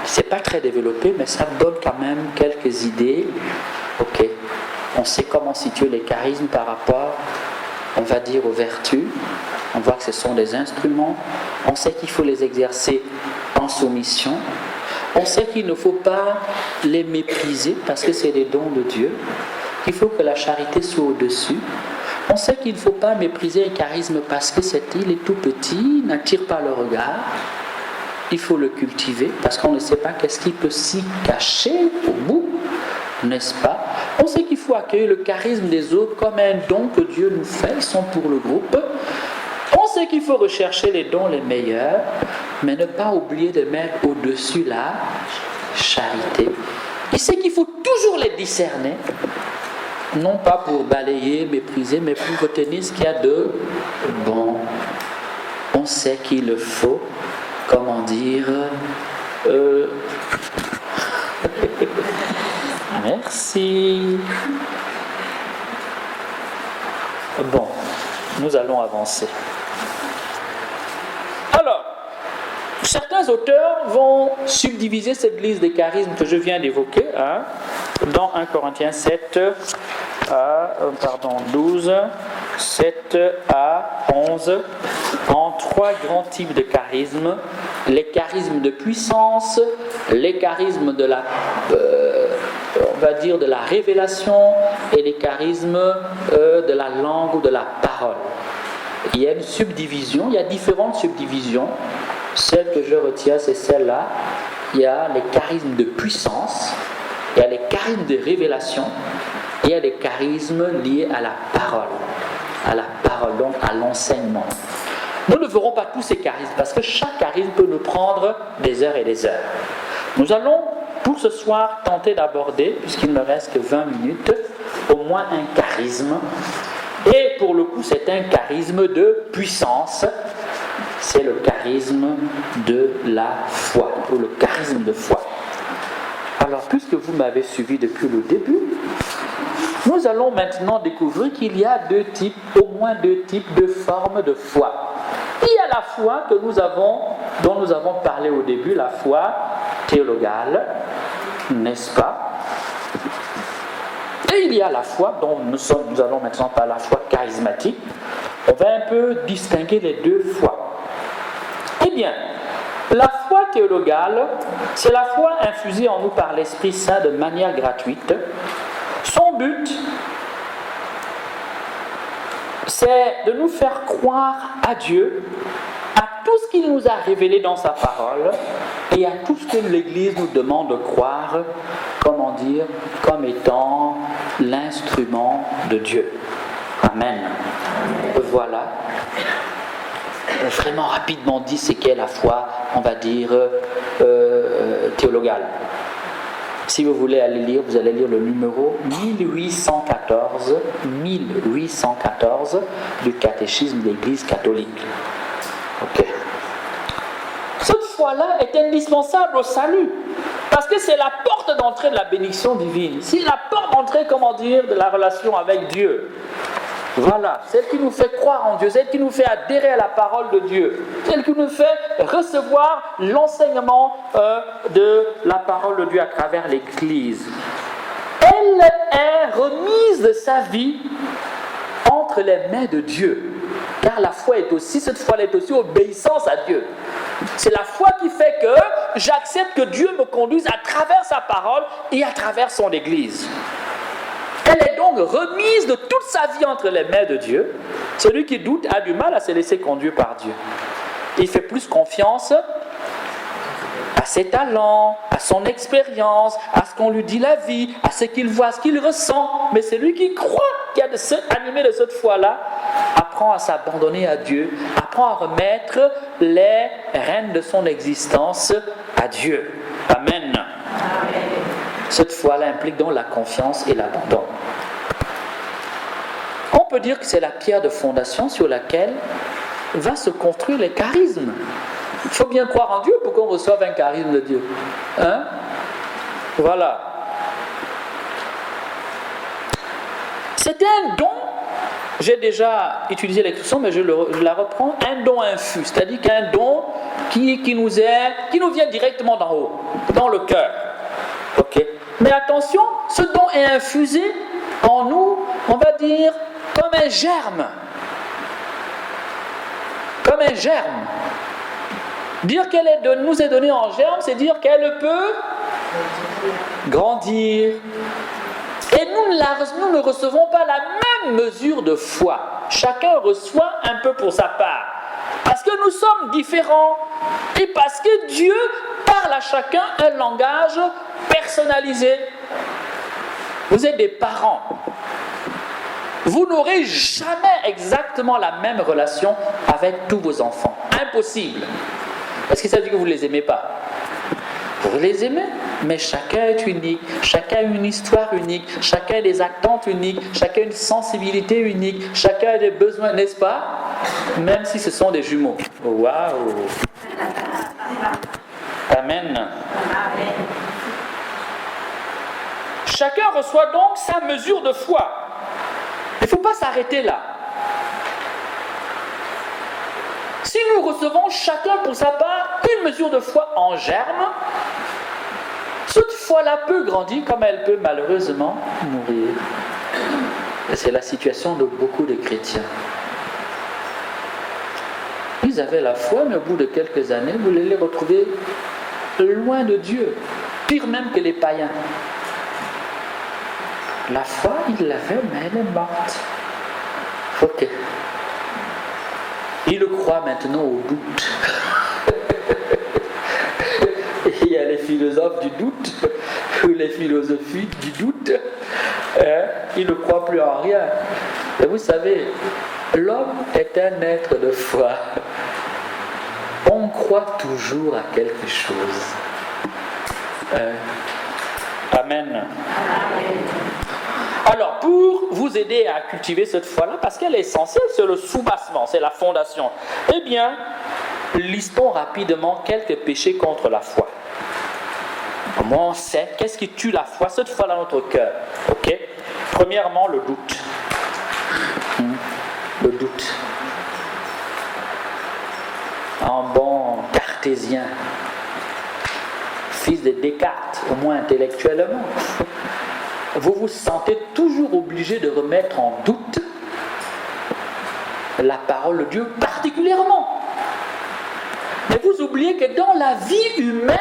Ce n'est pas très développé, mais ça donne quand même quelques idées. Ok. On sait comment situer les charismes par rapport, on va dire, aux vertus. On voit que ce sont des instruments. On sait qu'il faut les exercer en soumission. On sait qu'il ne faut pas les mépriser parce que c'est des dons de Dieu. Il faut que la charité soit au-dessus. On sait qu'il ne faut pas mépriser un charisme parce que il est tout petit, n'attire pas le regard. Il faut le cultiver parce qu'on ne sait pas qu'est-ce qui peut s'y cacher au bout, n'est-ce pas? On sait qu'il faut accueillir le charisme des autres comme un don que Dieu nous fait, ils sont pour le groupe. On sait qu'il faut rechercher les dons les meilleurs, mais ne pas oublier de mettre au-dessus la charité. Il sait qu'il faut toujours les discerner, non pas pour balayer, mépriser, mais pour retenir ce qu'il y a de bon. On sait qu'il faut, comment dire, merci. Bon, nous allons avancer. Alors, certains auteurs vont subdiviser cette liste des charismes que je viens d'évoquer dans 1 Corinthiens 12, 7 à 11, en trois grands types de charismes. Les charismes de puissance, les charismes de la, on va dire, de la révélation et les charismes de la langue ou de la parole. Il y a une subdivision, il y a différentes subdivisions. Celle que je retiens, c'est celle-là. Il y a les charismes de puissance, il y a les charismes de révélation, il y a les charismes liés à la parole, donc à l'enseignement. Nous ne verrons pas tous ces charismes parce que chaque charisme peut nous prendre des heures et des heures. Nous allons pour ce soir tenter d'aborder, puisqu'il ne me reste que 20 minutes, au moins un charisme. Et pour le coup, c'est un charisme de puissance. C'est le charisme de la foi, ou le charisme de foi. Alors, puisque vous m'avez suivi depuis le début, nous allons maintenant découvrir qu'il y a au moins deux types de formes de foi. Il y a la foi que dont nous avons parlé au début, la foi théologale, n'est-ce pas? Et il y a la foi dont nous allons maintenant parler, la foi charismatique. On va un peu distinguer les deux foi. Eh bien, la foi théologale, c'est la foi infusée en nous par l'Esprit Saint de manière gratuite. Son but, c'est de nous faire croire à Dieu, à tout ce qu'il nous a révélé dans sa parole et à tout ce que l'Église nous demande de croire, comme étant l'instrument de Dieu. Amen. Voilà. Vraiment rapidement dit, c'est qu'est la foi, on va dire, théologale. Si vous voulez aller lire, vous allez lire le numéro 1814 du catéchisme de l'Église catholique. Ok. Cette foi-là est indispensable au salut, parce que c'est la porte d'entrée de la bénédiction divine. C'est la porte d'entrée, de la relation avec Dieu. Voilà, celle qui nous fait croire en Dieu, celle qui nous fait adhérer à la parole de Dieu, celle qui nous fait recevoir l'enseignement de la parole de Dieu à travers l'Église. Elle est remise de sa vie entre les mains de Dieu, car cette foi est aussi obéissance à Dieu. C'est la foi qui fait que j'accepte que Dieu me conduise à travers sa parole et à travers son Église. Elle est donc remise de toute sa vie entre les mains de Dieu. Celui qui doute a du mal à se laisser conduire par Dieu. Il fait plus confiance à ses talents, à son expérience, à ce qu'on lui dit la vie, à ce qu'il voit, à ce qu'il ressent. Mais celui qui croit, qui a animé de cette foi-là, apprend à s'abandonner à Dieu, apprend à remettre les rênes de son existence à Dieu. Amen. Cette foi-là implique donc la confiance et l'abandon. On peut dire que c'est la pierre de fondation sur laquelle va se construire les charismes. Il faut bien croire en Dieu pour qu'on reçoive un charisme de Dieu. Voilà. C'est un don, j'ai déjà utilisé l'expression, mais je la reprends, un don infus, c'est-à-dire qu'un don qui nous vient directement d'en haut, dans le cœur. Ok. Mais attention, ce don est infusé en nous, on va dire, comme un germe. Comme un germe. Dire qu'elle nous est donnée en germe, c'est dire qu'elle peut grandir. Et nous ne recevons pas la même mesure de foi. Chacun reçoit un peu pour sa part. Parce que nous sommes différents. Et parce que Dieu parle à chacun un langage personnalisé. Vous êtes des parents. Vous n'aurez jamais exactement la même relation avec tous vos enfants. Impossible. Est-ce que ça veut dire que vous ne les aimez pas? Vous les aimez, mais chacun est unique, chacun a une histoire unique, chacun a des attentes uniques, chacun a une sensibilité unique, chacun a des besoins, n'est-ce pas? Même si ce sont des jumeaux. Waouh! Amen. Chacun reçoit donc sa mesure de foi. Il ne faut pas s'arrêter là. Si nous recevons chacun pour sa part une mesure de foi en germe, cette foi-là peut grandir comme elle peut malheureusement mourir. Et c'est la situation de beaucoup de chrétiens. Ils avaient la foi, mais au bout de quelques années, vous les retrouvez loin de Dieu, pire même que les païens. La foi, ils l'avaient, mais elle est morte. Ok. Ils le croient maintenant au doute. Il y a les philosophes du doute, ou les philosophies du doute. Ils ne croient plus en rien. Et vous savez, l'homme est un être de foi. On croit toujours à quelque chose. Amen. Alors, pour vous aider à cultiver cette foi-là, parce qu'elle est essentielle, c'est le soubassement, c'est la fondation, eh bien, listons rapidement quelques péchés contre la foi. Comment on sait qu'est-ce qui tue la foi, cette foi dans notre cœur? Ok. Premièrement, le doute. Le doute. En bon cartésien, fils de Descartes, au moins intellectuellement, vous vous sentez toujours obligé de remettre en doute la parole de Dieu particulièrement. Mais vous oubliez que dans la vie humaine,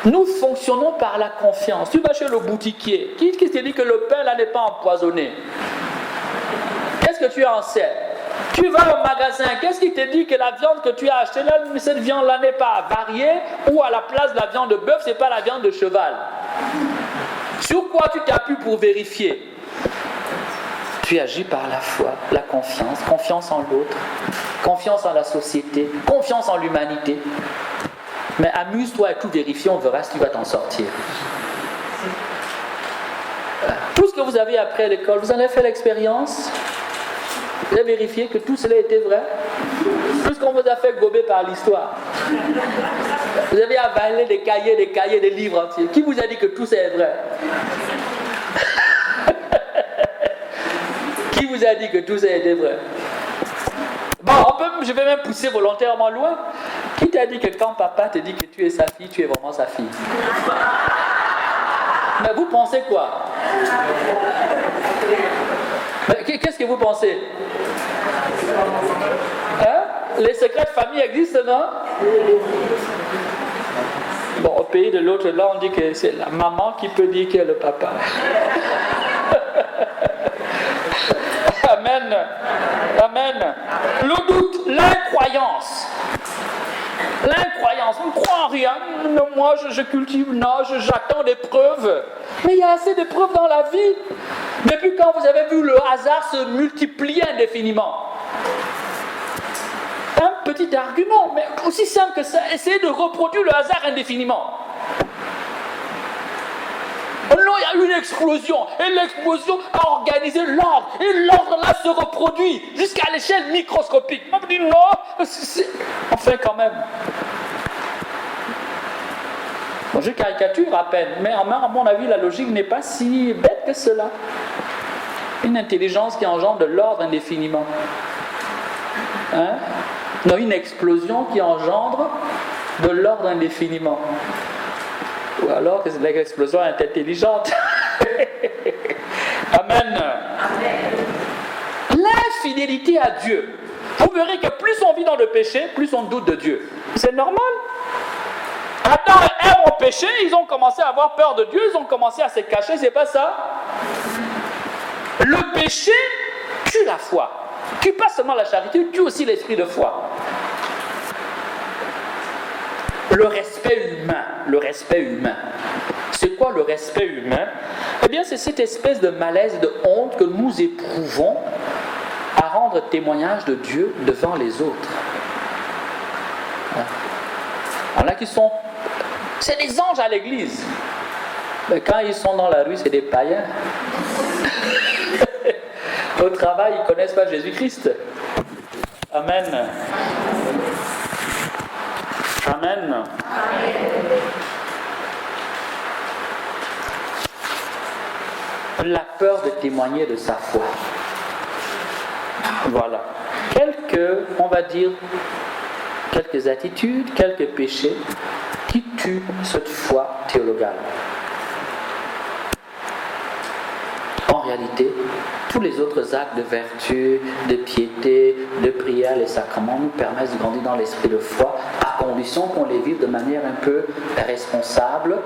nous fonctionnons par la confiance. Tu vas chez le boutiquier, qui te dit que le pain là n'est pas empoisonné? Qu'est-ce que tu en sais? Tu vas au magasin, qu'est-ce qui te dit que la viande que tu as achetée là, cette viande-là n'est pas variée, ou à la place de la viande de bœuf, c'est pas la viande de cheval? Sur quoi tu t'appuies pour vérifier? Tu agis par la foi, la confiance, confiance en l'autre, confiance en la société, confiance en l'humanité. Mais amuse-toi à tout vérifier, on verra si tu vas t'en sortir. Tout ce que vous avez appris à l'école, vous en avez fait l'expérience? Vous avez vérifié que tout cela était vrai? Tout ce qu'on vous a fait gober par l'histoire. Vous avez avalé des cahiers, des livres entiers. Qui vous a dit que tout ça est vrai? Qui vous a dit que tout ça était vrai? Bon, je vais même pousser volontairement loin. Qui t'a dit que quand papa te dit que tu es sa fille, tu es vraiment sa fille? Mais vous pensez quoi? Qu'est-ce que vous pensez? Hein? Les secrets de famille existent, non? Bon, au pays de l'autre, là, on dit que c'est la maman qui peut dire qui est le papa. Amen. Amen. Le doute, l'incroyance. L'incroyance, on ne croit en rien. Moi, je cultive, non, j'attends des preuves. Mais il y a assez de preuves dans la vie. Depuis quand vous avez vu le hasard se multiplier indéfiniment? Un petit argument, mais aussi simple que ça, essayez de reproduire le hasard indéfiniment. Non, il y a eu une explosion, et l'explosion a organisé l'ordre, et l'ordre là se reproduit jusqu'à l'échelle microscopique. On me dit non, enfin quand même. Je caricature à peine, mais à mon avis, la logique n'est pas si bête que cela. Une intelligence qui engendre de l'ordre indéfiniment. Non, une explosion qui engendre de l'ordre indéfiniment. Ou alors que l'explosion est intelligente. Amen. L'infidélité à Dieu. Vous verrez que plus on vit dans le péché, plus on doute de Dieu. C'est normal. Adam et Ève ont péché, ils ont commencé à avoir peur de Dieu, ils ont commencé à se cacher, c'est pas ça. Le péché tue la foi. Tue pas seulement la charité, tue aussi l'esprit de foi. Le respect humain. C'est quoi le respect humain? Eh bien, c'est cette espèce de malaise, de honte que nous éprouvons à rendre témoignage de Dieu devant les autres. Il y en a qui sont... C'est des anges à l'église. Mais quand ils sont dans la rue, c'est des païens. Au travail, ils ne connaissent pas Jésus-Christ. Amen. Amen. La peur de témoigner de sa foi. Voilà. Quelques attitudes, quelques péchés qui tuent cette foi théologale. En réalité, tous les autres actes de vertu, de piété, de prière, les sacrements nous permettent de grandir dans l'esprit de foi, à condition qu'on les vive de manière un peu responsable,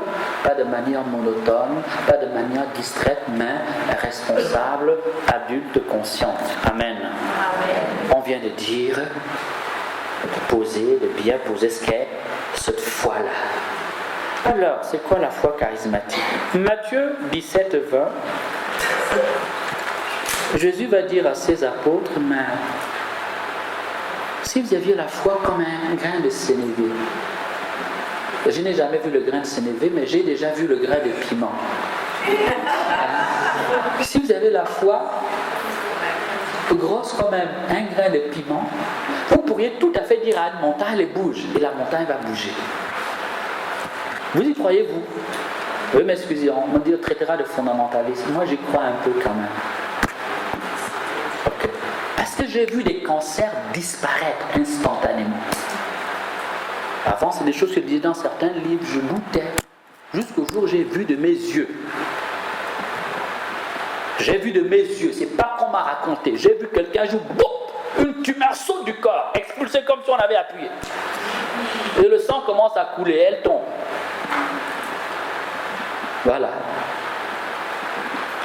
pas de manière monotone, pas de manière distraite, mais responsable, adulte, consciente. Amen. Amen. On vient de dire, de bien poser ce qu'est cette foi-là. Alors, c'est quoi la foi charismatique? Matthieu 17, 20. Jésus va dire à ses apôtres, mais si vous aviez la foi comme un grain de sénévé, je n'ai jamais vu le grain de sénévé, mais j'ai déjà vu le grain de piment. Si vous avez la foi grosse comme un grain de piment, vous pourriez tout à fait dire à une montagne, elle bouge, et la montagne va bouger. Vous y croyez-vous? Oui, mais excusez, on me traitera de fondamentaliste. Moi, j'y crois un peu quand même. Okay. Parce que j'ai vu des cancers disparaître instantanément. Avant, c'est des choses que je disais dans certains livres, je doutais. Jusqu'au jour où j'ai vu de mes yeux. J'ai vu de mes yeux, c'est pas qu'on m'a raconté. J'ai vu quelqu'un jouer, une tumeur saute du corps, expulsée comme si on avait appuyé. Et le sang commence à couler, elle tombe. Voilà.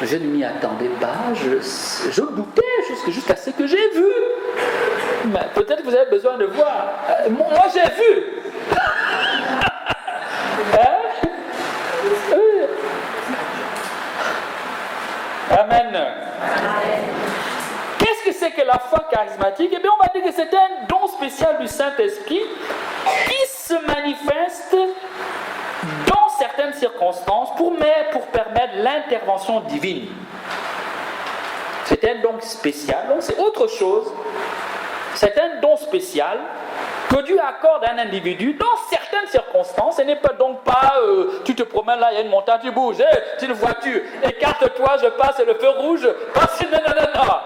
Je ne m'y attendais pas, je doutais jusqu'à ce que j'ai vu. Mais peut-être que vous avez besoin de voir. Moi j'ai vu. Hein? Amen. Qu'est-ce que c'est que la foi charismatique? Eh bien, on va dire que c'est un don spécial du Saint-Esprit qui se manifeste dans certaines circonstances pour permettre l'intervention divine. C'est un don spécial, donc c'est autre chose. C'est un don spécial que Dieu accorde à un individu dans certaines circonstances. Ce n'est pas donc pas tu te promènes là, il y a une montagne, tu bouges, c'est une voiture, écarte-toi, je passe, c'est le feu rouge. Non.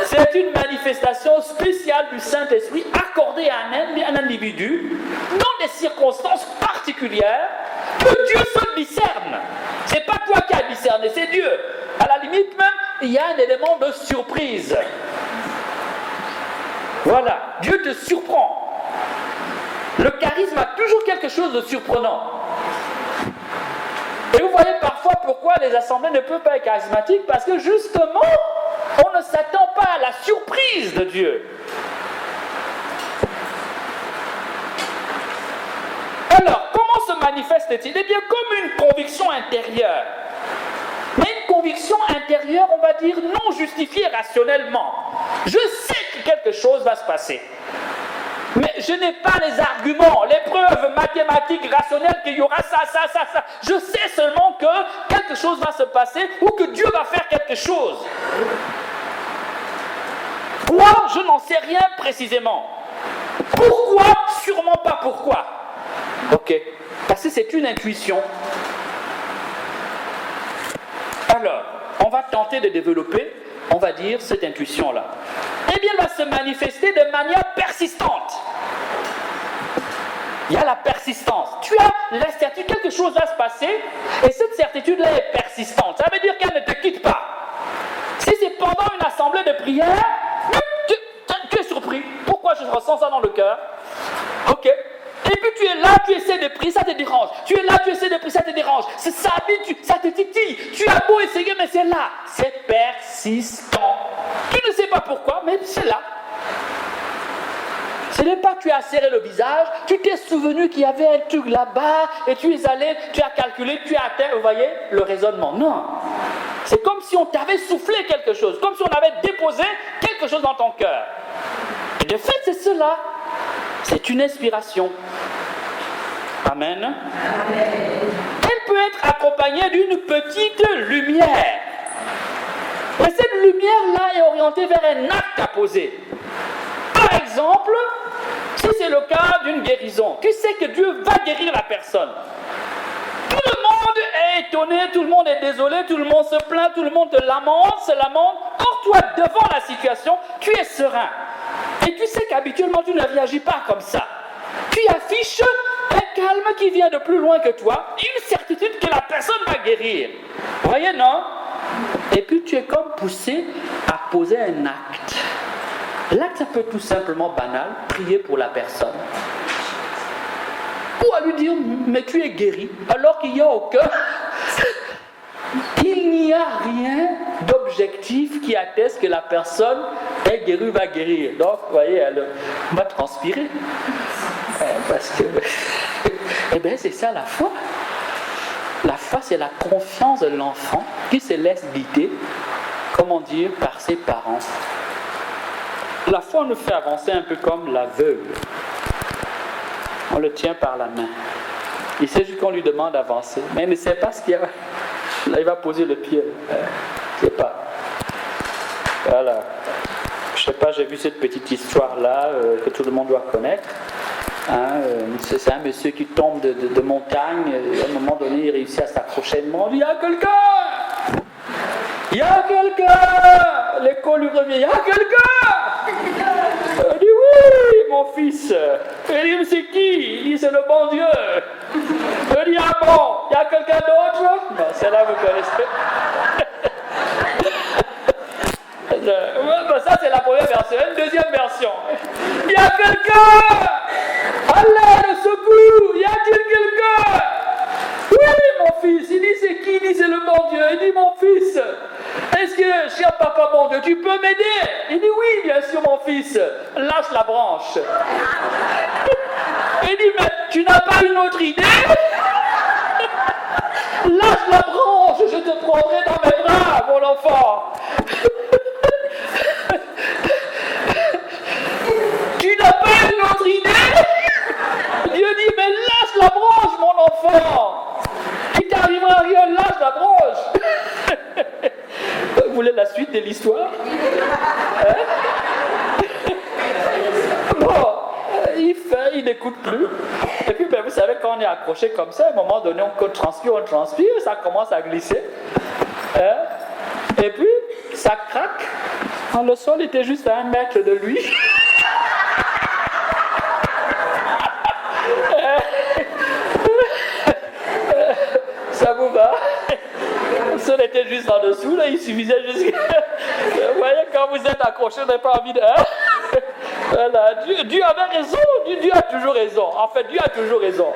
C'est une manifestation spéciale du Saint-Esprit accordée à un individu dans des circonstances particulières que Dieu seul discerne. C'est pas toi qui as discerné, c'est Dieu. À la limite même, il y a un élément de surprise. Voilà, Dieu te surprend. Le charisme a toujours quelque chose de surprenant. Et vous voyez parfois pourquoi les assemblées ne peuvent pas être charismatiques, parce que justement, on ne s'attend pas à la surprise de Dieu. Alors, comment se manifeste-t-il? Eh bien, comme une conviction intérieure. Mais une conviction intérieure, on va dire, non justifiée rationnellement. Je sais que quelque chose va se passer. Mais je n'ai pas les arguments, les preuves mathématiques, rationnelles qu'il y aura ça. Je sais seulement que quelque chose va se passer ou que Dieu va faire quelque chose. Quoi? Je n'en sais rien précisément. Pourquoi? Sûrement pas pourquoi. Ok. Parce que c'est une intuition. Alors, on va tenter de développer, on va dire, cette intuition-là. Eh bien, elle va se manifester de manière persistante. Il y a la persistance. Tu as la certitude que quelque chose va se passer, et cette certitude-là est persistante. Ça veut dire qu'elle ne te quitte pas. Si c'est pendant une assemblée de prière, tu es surpris. Pourquoi je ressens ça dans le cœur? Ok. Et puis tu es là, tu essaies de prier, ça te dérange. Tu es là, tu essaies de prier, ça te dérange. Ça habite, ça te titille. Tu as beau essayer, mais c'est là. C'est persistant. Tu ne sais pas pourquoi, mais c'est là. Ce n'est pas que tu as serré le visage, tu t'es souvenu qu'il y avait un truc là-bas, et tu es allé, tu as calculé, tu as atteint, vous voyez, le raisonnement. Non. C'est comme si on t'avait soufflé quelque chose, comme si on avait déposé quelque chose dans ton cœur. Et de fait, c'est cela. C'est une inspiration. Amen. Amen. Elle peut être accompagnée d'une petite lumière. Et cette lumière-là est orientée vers un acte à poser. Par exemple, si c'est le cas d'une guérison, tu sais que Dieu va guérir la personne. Tout le monde est étonné, tout le monde est désolé, tout le monde se plaint, tout le monde se lamente. Or, toi, devant la situation, tu es serein. Et tu sais qu'habituellement, tu ne réagis pas comme ça. Tu affiches un calme qui vient de plus loin que toi, une certitude que la personne va guérir. Vous voyez, non? Et puis, tu es comme poussé à poser un acte. L'acte, ça peut être tout simplement banal, prier pour la personne. Ou à lui dire, mais tu es guéri, alors qu'il n'y a aucun... Il n'y a rien d'objectif qui atteste que la personne est guérie, va guérir. Donc, vous voyez, elle va transpirer. Parce que... Eh bien, c'est ça la foi. La foi, c'est la confiance de l'enfant qui se laisse guider, comment dire, par ses parents. La foi nous fait avancer un peu comme l'aveugle. On le tient par la main. Il sait juste qu'on lui demande d'avancer, mais il ne sait pas ce qu'il y a. Là, il va poser le pied. Je ne sais pas. Voilà. Je ne sais pas, j'ai vu cette petite histoire-là que tout le monde doit connaître. C'est un monsieur qui tombe de montagne. Et à un moment donné, il réussit à s'accrocher. Il dit, il y a quelqu'un! Il y a quelqu'un! L'écho lui revient. Il y a quelqu'un! Il dit, oui, mon fils. Il dit, mais c'est qui? Il dit, c'est le bon Dieu. Il dit, ah bon, il y a quelqu'un d'autre? Non, celle-là, vous connaissez. Ça, c'est la première version. Une deuxième version. Il y a quelqu'un! Allez, le secours! Y a-t-il quelqu'un? Oui, mon fils. Il dit, c'est qui? Il dit, c'est le bon Dieu. Il dit, mon fils, est-ce que, cher papa bon Dieu, tu peux m'aider? Il dit, oui, bien sûr, mon fils. Lâche la branche. Il dit, mais tu n'as pas une autre idée? Lâche la branche, je te prendrai dans mes bras, mon enfant. Tu n'as pas une autre idée? Dieu dit, mais lâche la branche, mon enfant. Il t'arrivera rien, lâche la branche. Vous voulez la suite de l'histoire? Bon, il n'écoute plus. Et puis, ben, vous savez, quand on est accroché comme ça, à un moment donné, on transpire, ça commence à glisser. Et puis, ça craque. Le sol était juste à 1 mètre de lui. Ça vous va? Le sol était juste en dessous, là, il suffisait juste... Vous voyez, quand vous êtes accroché, vous n'avez pas envie de... Voilà, Dieu avait raison, Dieu a toujours raison. En fait, Dieu a toujours raison.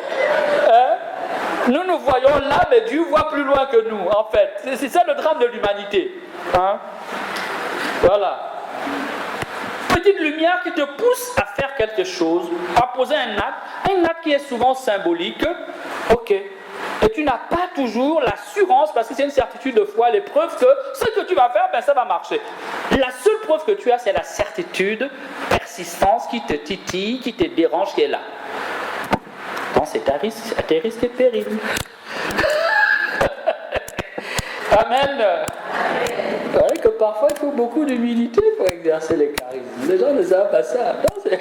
Nous nous voyons là, mais Dieu voit plus loin que nous, en fait. C'est ça le drame de l'humanité. Voilà. Petite lumière qui te pousse à faire quelque chose, à poser un acte qui est souvent symbolique. Ok. Et tu n'as pas toujours l'assurance, parce que c'est une certitude de foi, les preuves que ce que tu vas faire, ben ça va marcher. La seule preuve que tu as, c'est la certitude, persistance qui te titille, qui te dérange, qui est là. Donc c'est à tes risques et périls. Amen. C'est vrai que parfois il faut beaucoup d'humilité pour exercer les charismes. Les gens ne savent pas ça. Non,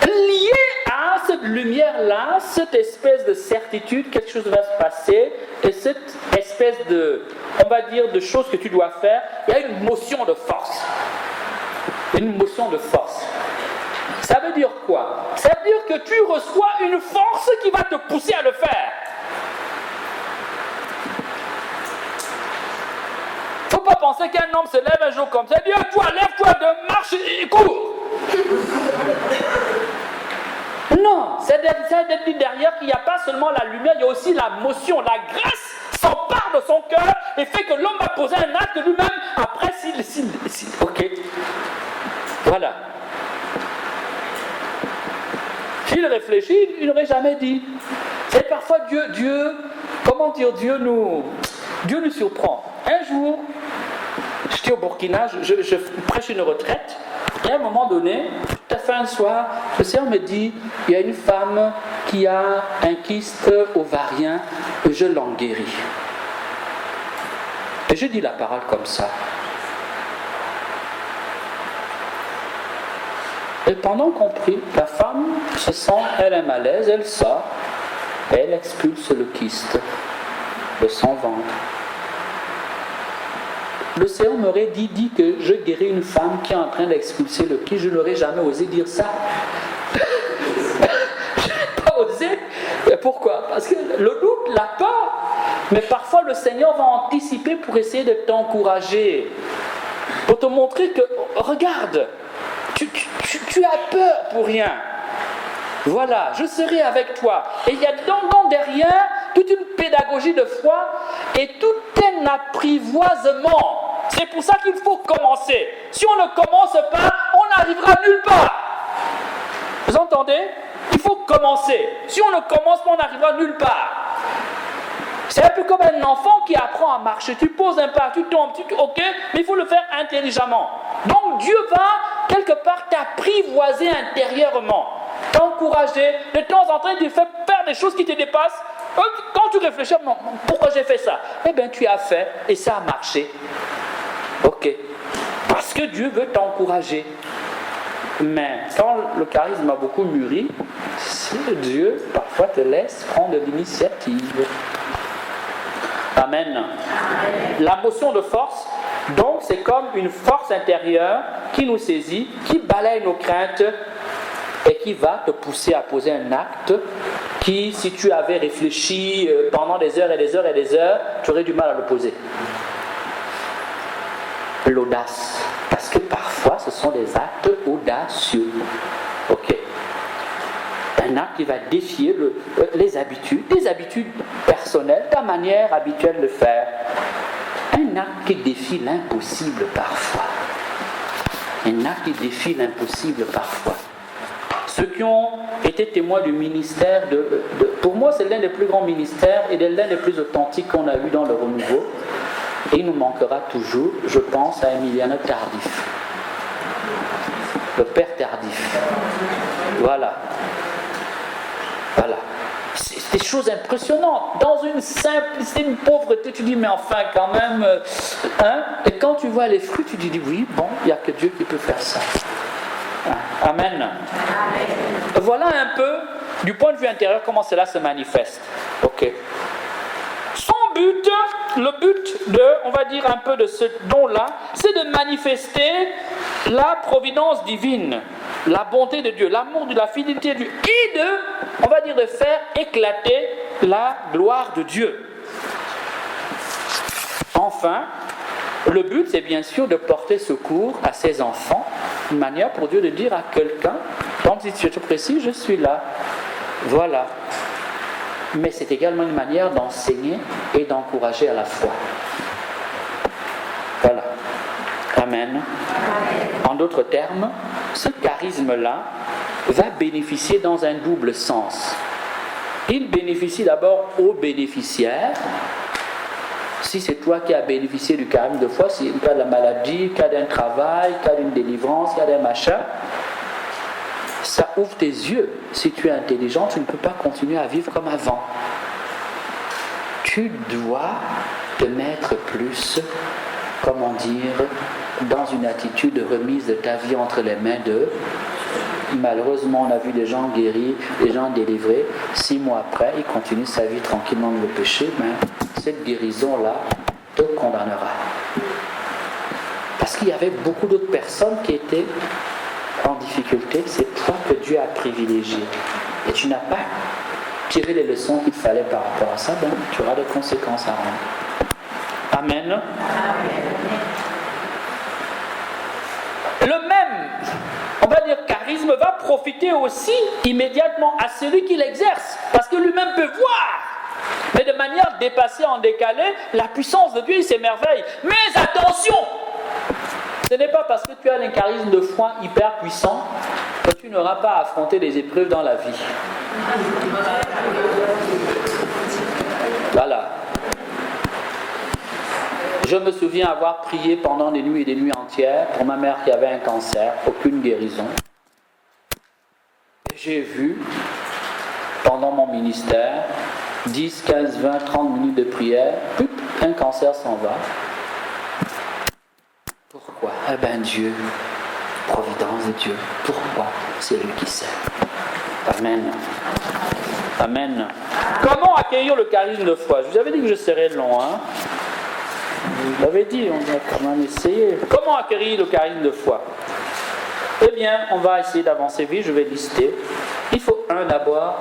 lié à lumière-là, cette espèce de certitude, quelque chose va se passer, et cette espèce de, on va dire, de choses que tu dois faire, il y a une motion de force. Une motion de force. Ça veut dire quoi? Ça veut dire que tu reçois une force qui va te pousser à le faire. Faut pas penser qu'un homme se lève un jour comme ça, dis toi, lève-toi, marche et cours. Non, c'est dit derrière qu'il n'y a pas seulement la lumière, il y a aussi la motion, la grâce s'empare de son cœur et fait que l'homme va poser un acte lui-même après ok. Voilà. S'il réfléchit, il n'aurait jamais dit. C'est parfois Dieu nous surprend. Un jour, j'étais au Burkina, je prêche une retraite, et à un moment donné, tout à fait un soir, le Seigneur me dit, il y a une femme qui a un kyste ovarien, je l'en guéris. Et je dis la parole comme ça. Et pendant qu'on prie, la femme se sent, elle, un malaise, elle sort, et elle expulse le kyste de son ventre. Le Seigneur m'aurait dit que je guéris une femme qui est en train d'expulser le kyste, je n'aurais jamais osé dire ça. Je n'ai pas osé. Et pourquoi? Parce que le doute, la peur, mais parfois le Seigneur va anticiper pour essayer de t'encourager, pour te montrer que, regarde, tu as peur pour rien. Voilà, je serai avec toi. Et il y a derrière toute une pédagogie de foi et tout un apprivoisement. C'est pour ça qu'il faut commencer. Si on ne commence pas, on n'arrivera nulle part. Vous entendez? Il faut commencer. Si on ne commence pas, on n'arrivera nulle part. C'est un peu comme un enfant qui apprend à marcher. Tu poses un pas, tu tombes, ok, mais il faut le faire intelligemment. Donc Dieu va quelque part t'apprivoiser intérieurement, t'encourager. De temps en temps, il te fait faire des choses qui te dépassent. Quand tu réfléchis, non, pourquoi j'ai fait ça? Eh bien, tu as fait et ça a marché. Ok. Parce que Dieu veut t'encourager. Mais quand le charisme a beaucoup mûri, Dieu parfois te laisse prendre l'initiative. Amen. La motion de force, donc, c'est comme une force intérieure qui nous saisit, qui balaye nos craintes et qui va te pousser à poser un acte qui, si tu avais réfléchi pendant des heures et des heures et des heures, tu aurais du mal à le poser. L'audace. Parce que parfois, ce sont des actes audacieux. Ok. Un acte qui va défier les habitudes personnelles, ta manière habituelle de faire. Un acte qui défie l'impossible parfois. Un acte qui défie l'impossible parfois. Ceux qui ont été témoins du ministère, pour moi c'est l'un des plus grands ministères et l'un des plus authentiques qu'on a eu dans le renouveau. Et il nous manquera toujours, je pense à Emiliano Tardif. Le Père Tardif. Voilà. Voilà. C'est des choses impressionnantes. Dans une simplicité, une pauvreté, tu dis, mais enfin, quand même. Et quand tu vois les fruits, tu dis, oui, bon, il n'y a que Dieu qui peut faire ça. Amen. Amen. Voilà un peu, du point de vue intérieur, comment cela se manifeste. Ok. Son but, le but de, on va dire un peu de ce don-là, c'est de manifester la providence divine, la bonté de Dieu, l'amour de la fidélité de Dieu, et de, on va dire, de faire éclater la gloire de Dieu. Enfin, le but, c'est bien sûr de porter secours à ses enfants, une manière pour Dieu de dire à quelqu'un, dans une situation précise, je suis là. Voilà. Mais c'est également une manière d'enseigner et d'encourager à la foi. Voilà. Amen. En d'autres termes, ce charisme-là va bénéficier dans un double sens. Il bénéficie d'abord aux bénéficiaires. Si c'est toi qui as bénéficié du charisme de foi, si cas de la maladie, cas d'un travail, cas d'une délivrance, cas d'un machin, ça ouvre tes yeux. Si tu es intelligent, tu ne peux pas continuer à vivre comme avant. Tu dois te mettre plus, comment dire, dans une attitude de remise de ta vie entre les mains de malheureusement, on a vu des gens guéris, des gens délivrés. 6 mois après, il continue sa vie tranquillement dans le péché, mais cette guérison-là te condamnera. Parce qu'il y avait beaucoup d'autres personnes qui étaient en difficulté. C'est toi que Dieu a privilégié. Et tu n'as pas tiré les leçons qu'il fallait par rapport à ça, donc tu auras des conséquences à rendre. Amen. Amen. Le même, on va dire, charisme va profiter aussi immédiatement à celui qui l'exerce, parce que lui-même peut voir, mais de manière dépassée, en décalé, la puissance de Dieu et ses merveilles. Mais attention, ce n'est pas parce que tu as un charisme de foi hyper puissant que tu n'auras pas à affronter des épreuves dans la vie. Voilà. Je me souviens avoir prié pendant des nuits et des nuits entières pour ma mère qui avait un cancer, aucune guérison. Et j'ai vu, pendant mon ministère, 10, 15, 20, 30 minutes de prière, un cancer s'en va. Pourquoi? Eh bien Dieu, providence de Dieu. Pourquoi? C'est lui qui sait. Amen. Amen. Comment accueillir le charisme de foi? Je vous avais dit que je serais long, hein? Vous l'avez dit, on a quand même essayé. Comment acquérir le charisme de foi? Eh bien, on va essayer d'avancer vite, je vais lister. Il faut, d'abord,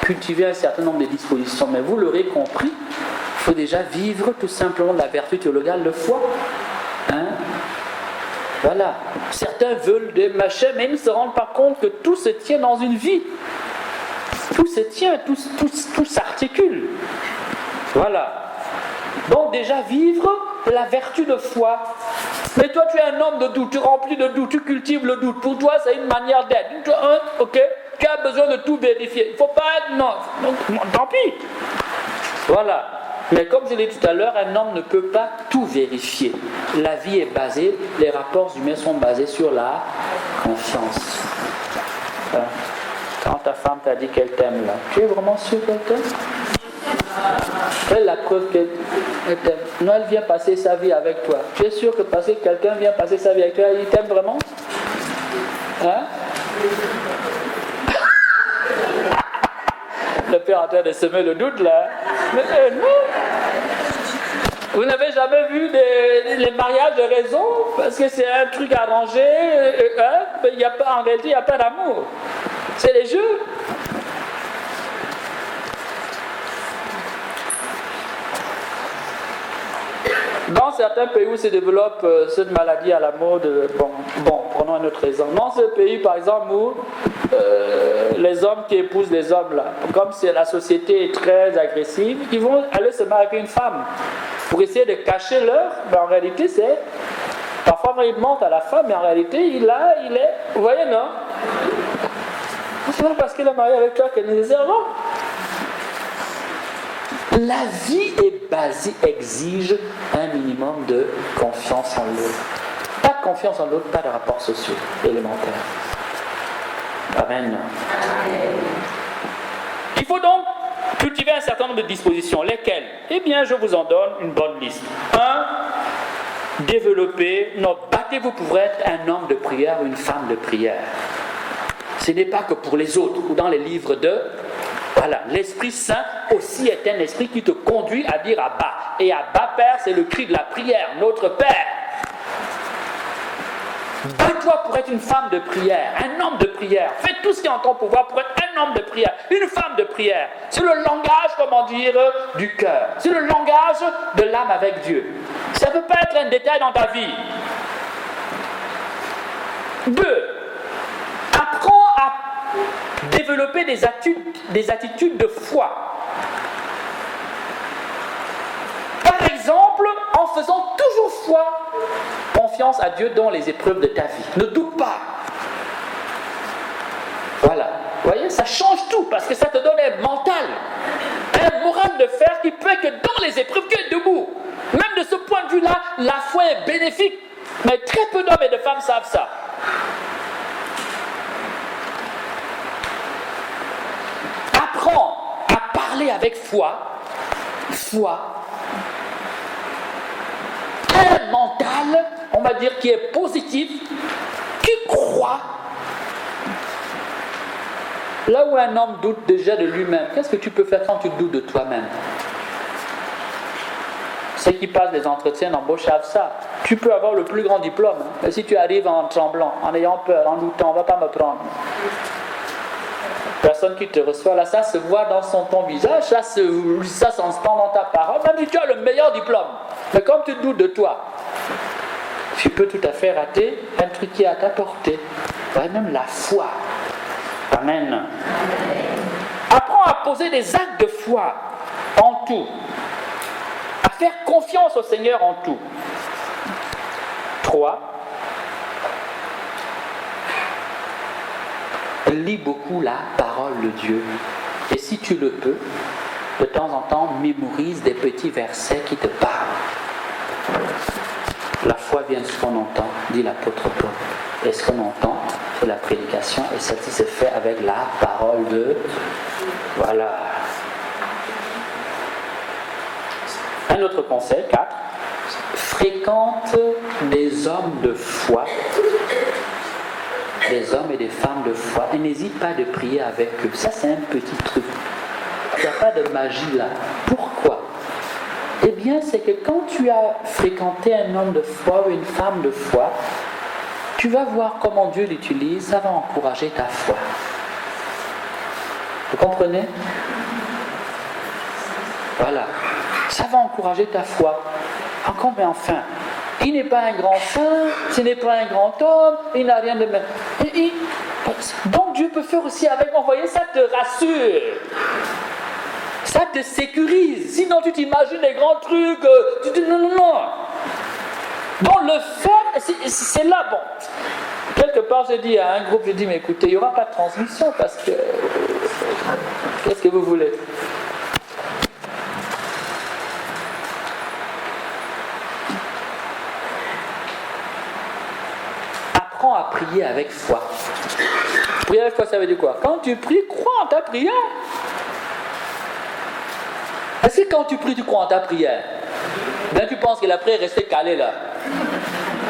cultiver un certain nombre de dispositions. Mais vous l'aurez compris, il faut déjà vivre tout simplement la vertu théologale de foi. Hein? Voilà. Certains veulent des machins, mais ils ne se rendent pas compte que tout se tient dans une vie. Tout se tient, tout s'articule. Voilà. Donc déjà vivre la vertu de foi. Mais toi tu es un homme de doute, tu remplis de doute, tu cultives le doute. Pour toi c'est une manière d'être. Ok, tu as besoin de tout vérifier. Il ne faut pas être... Non, tant pis. Voilà. Mais comme je l'ai dit tout à l'heure, un homme ne peut pas tout vérifier. La vie est basée, les rapports humains sont basés sur la confiance. Quand ta femme t'a dit qu'elle t'aime là, tu es vraiment sûr qu'elle t'aime? Quelle est la preuve qu'elle t'aime? Non, elle vient passer sa vie avec toi. Tu es sûr que parce que quelqu'un vient passer sa vie avec toi, il t'aime vraiment? Hein? Le père est en train de semer le doute là. Mais non! Vous n'avez jamais vu les mariages de raison? Parce que c'est un truc arrangé. Hein? Il y a pas, en réalité, il n'y a pas d'amour. C'est les jeux. Dans certains pays où se développe cette maladie à la mode, prenons un autre exemple. Dans ce pays, par exemple, où les hommes qui épousent les hommes, là, comme la société est très agressive, ils vont aller se marier avec une femme pour essayer de cacher leur. Mais en réalité, c'est. Parfois, ils mentent à la femme, mais en réalité, il est. Vous voyez, non? C'est pas parce qu'il est marié avec toi qu'elle est nécessairement. La vie est basée, exige un minimum de confiance en l'autre. Pas de confiance en l'autre, pas de rapports sociaux élémentaires. Amen. Il faut donc cultiver un certain nombre de dispositions. Lesquelles? Eh bien, je vous en donne une bonne liste. 1. Battez-vous pour être un homme de prière ou une femme de prière. Ce n'est pas que pour les autres ou dans les livres de... Voilà, l'Esprit Saint aussi est un esprit qui te conduit à dire Abba. Et Abba, Père, c'est le cri de la prière, notre Père. Bats-toi pour être une femme de prière, un homme de prière. Fais tout ce qui est en ton pouvoir pour être un homme de prière, une femme de prière. C'est le langage, comment dire, du cœur. C'est le langage de l'âme avec Dieu. Ça ne peut pas être un détail dans ta vie. 2. Apprends à développer des attitudes de foi. Par exemple, en faisant toujours confiance à Dieu dans les épreuves de ta vie. Ne doute pas. Voilà. Vous voyez, ça change tout parce que ça te donne un mental, un moral de fer qui peut que dans les épreuves, tu es debout. Même de ce point de vue-là, la foi est bénéfique. Mais très peu d'hommes et de femmes savent ça. Apprends à parler avec foi, un mental, on va dire, qui est positif, qui croit Là où un homme doute déjà de lui-même, qu'est-ce que tu peux faire quand tu doutes de toi-même? Ceux qui passent des entretiens d'embauche savent ça. Tu peux avoir le plus grand diplôme, hein, mais si tu arrives en tremblant, en ayant peur, en doutant, on ne va pas me prendre. Personne qui te reçoit là, ça se voit dans ton visage, ça s'entend dans ta parole, même si tu as le meilleur diplôme. Mais comme tu doutes de toi, tu peux tout à fait rater un truc qui est à ta portée. Ouais, même la foi. Amen. Apprends à poser des actes de foi en tout. À faire confiance au Seigneur en tout. 3. Lis beaucoup la parole de Dieu. Et si tu le peux, de temps en temps, mémorise des petits versets qui te parlent. La foi vient de ce qu'on entend, dit l'apôtre Paul. Et ce qu'on entend, c'est la prédication. Et celle-ci se fait avec la parole de... Voilà. Un autre conseil, 4. Fréquente des hommes de foi, des hommes et des femmes de foi, et n'hésite pas de prier avec eux. Ça, c'est un petit truc. Il n'y a pas de magie là. Pourquoi? Eh bien, c'est que quand tu as fréquenté un homme de foi ou une femme de foi, tu vas voir comment Dieu l'utilise, ça va encourager ta foi. Vous comprenez? Voilà. Ça va encourager ta foi. Encore, mais enfin, il n'est pas un grand saint, ce n'est pas un grand homme, il n'a rien de même. Donc Dieu peut faire aussi avec moi. Vous voyez, ça te rassure. Ça te sécurise. Sinon, tu t'imagines des grands trucs. Tu dis non. Donc, le faire, c'est là, bon. Quelque part, je dis à un groupe, mais écoutez, il n'y aura pas de transmission parce que. Qu'est-ce que vous voulez? Apprends à prier avec foi. Prier avec foi, ça veut dire quoi? Quand tu pries, crois en ta prière. Est-ce que quand tu pries, tu crois en ta prière? Bien, tu penses que la prière est restée calée là.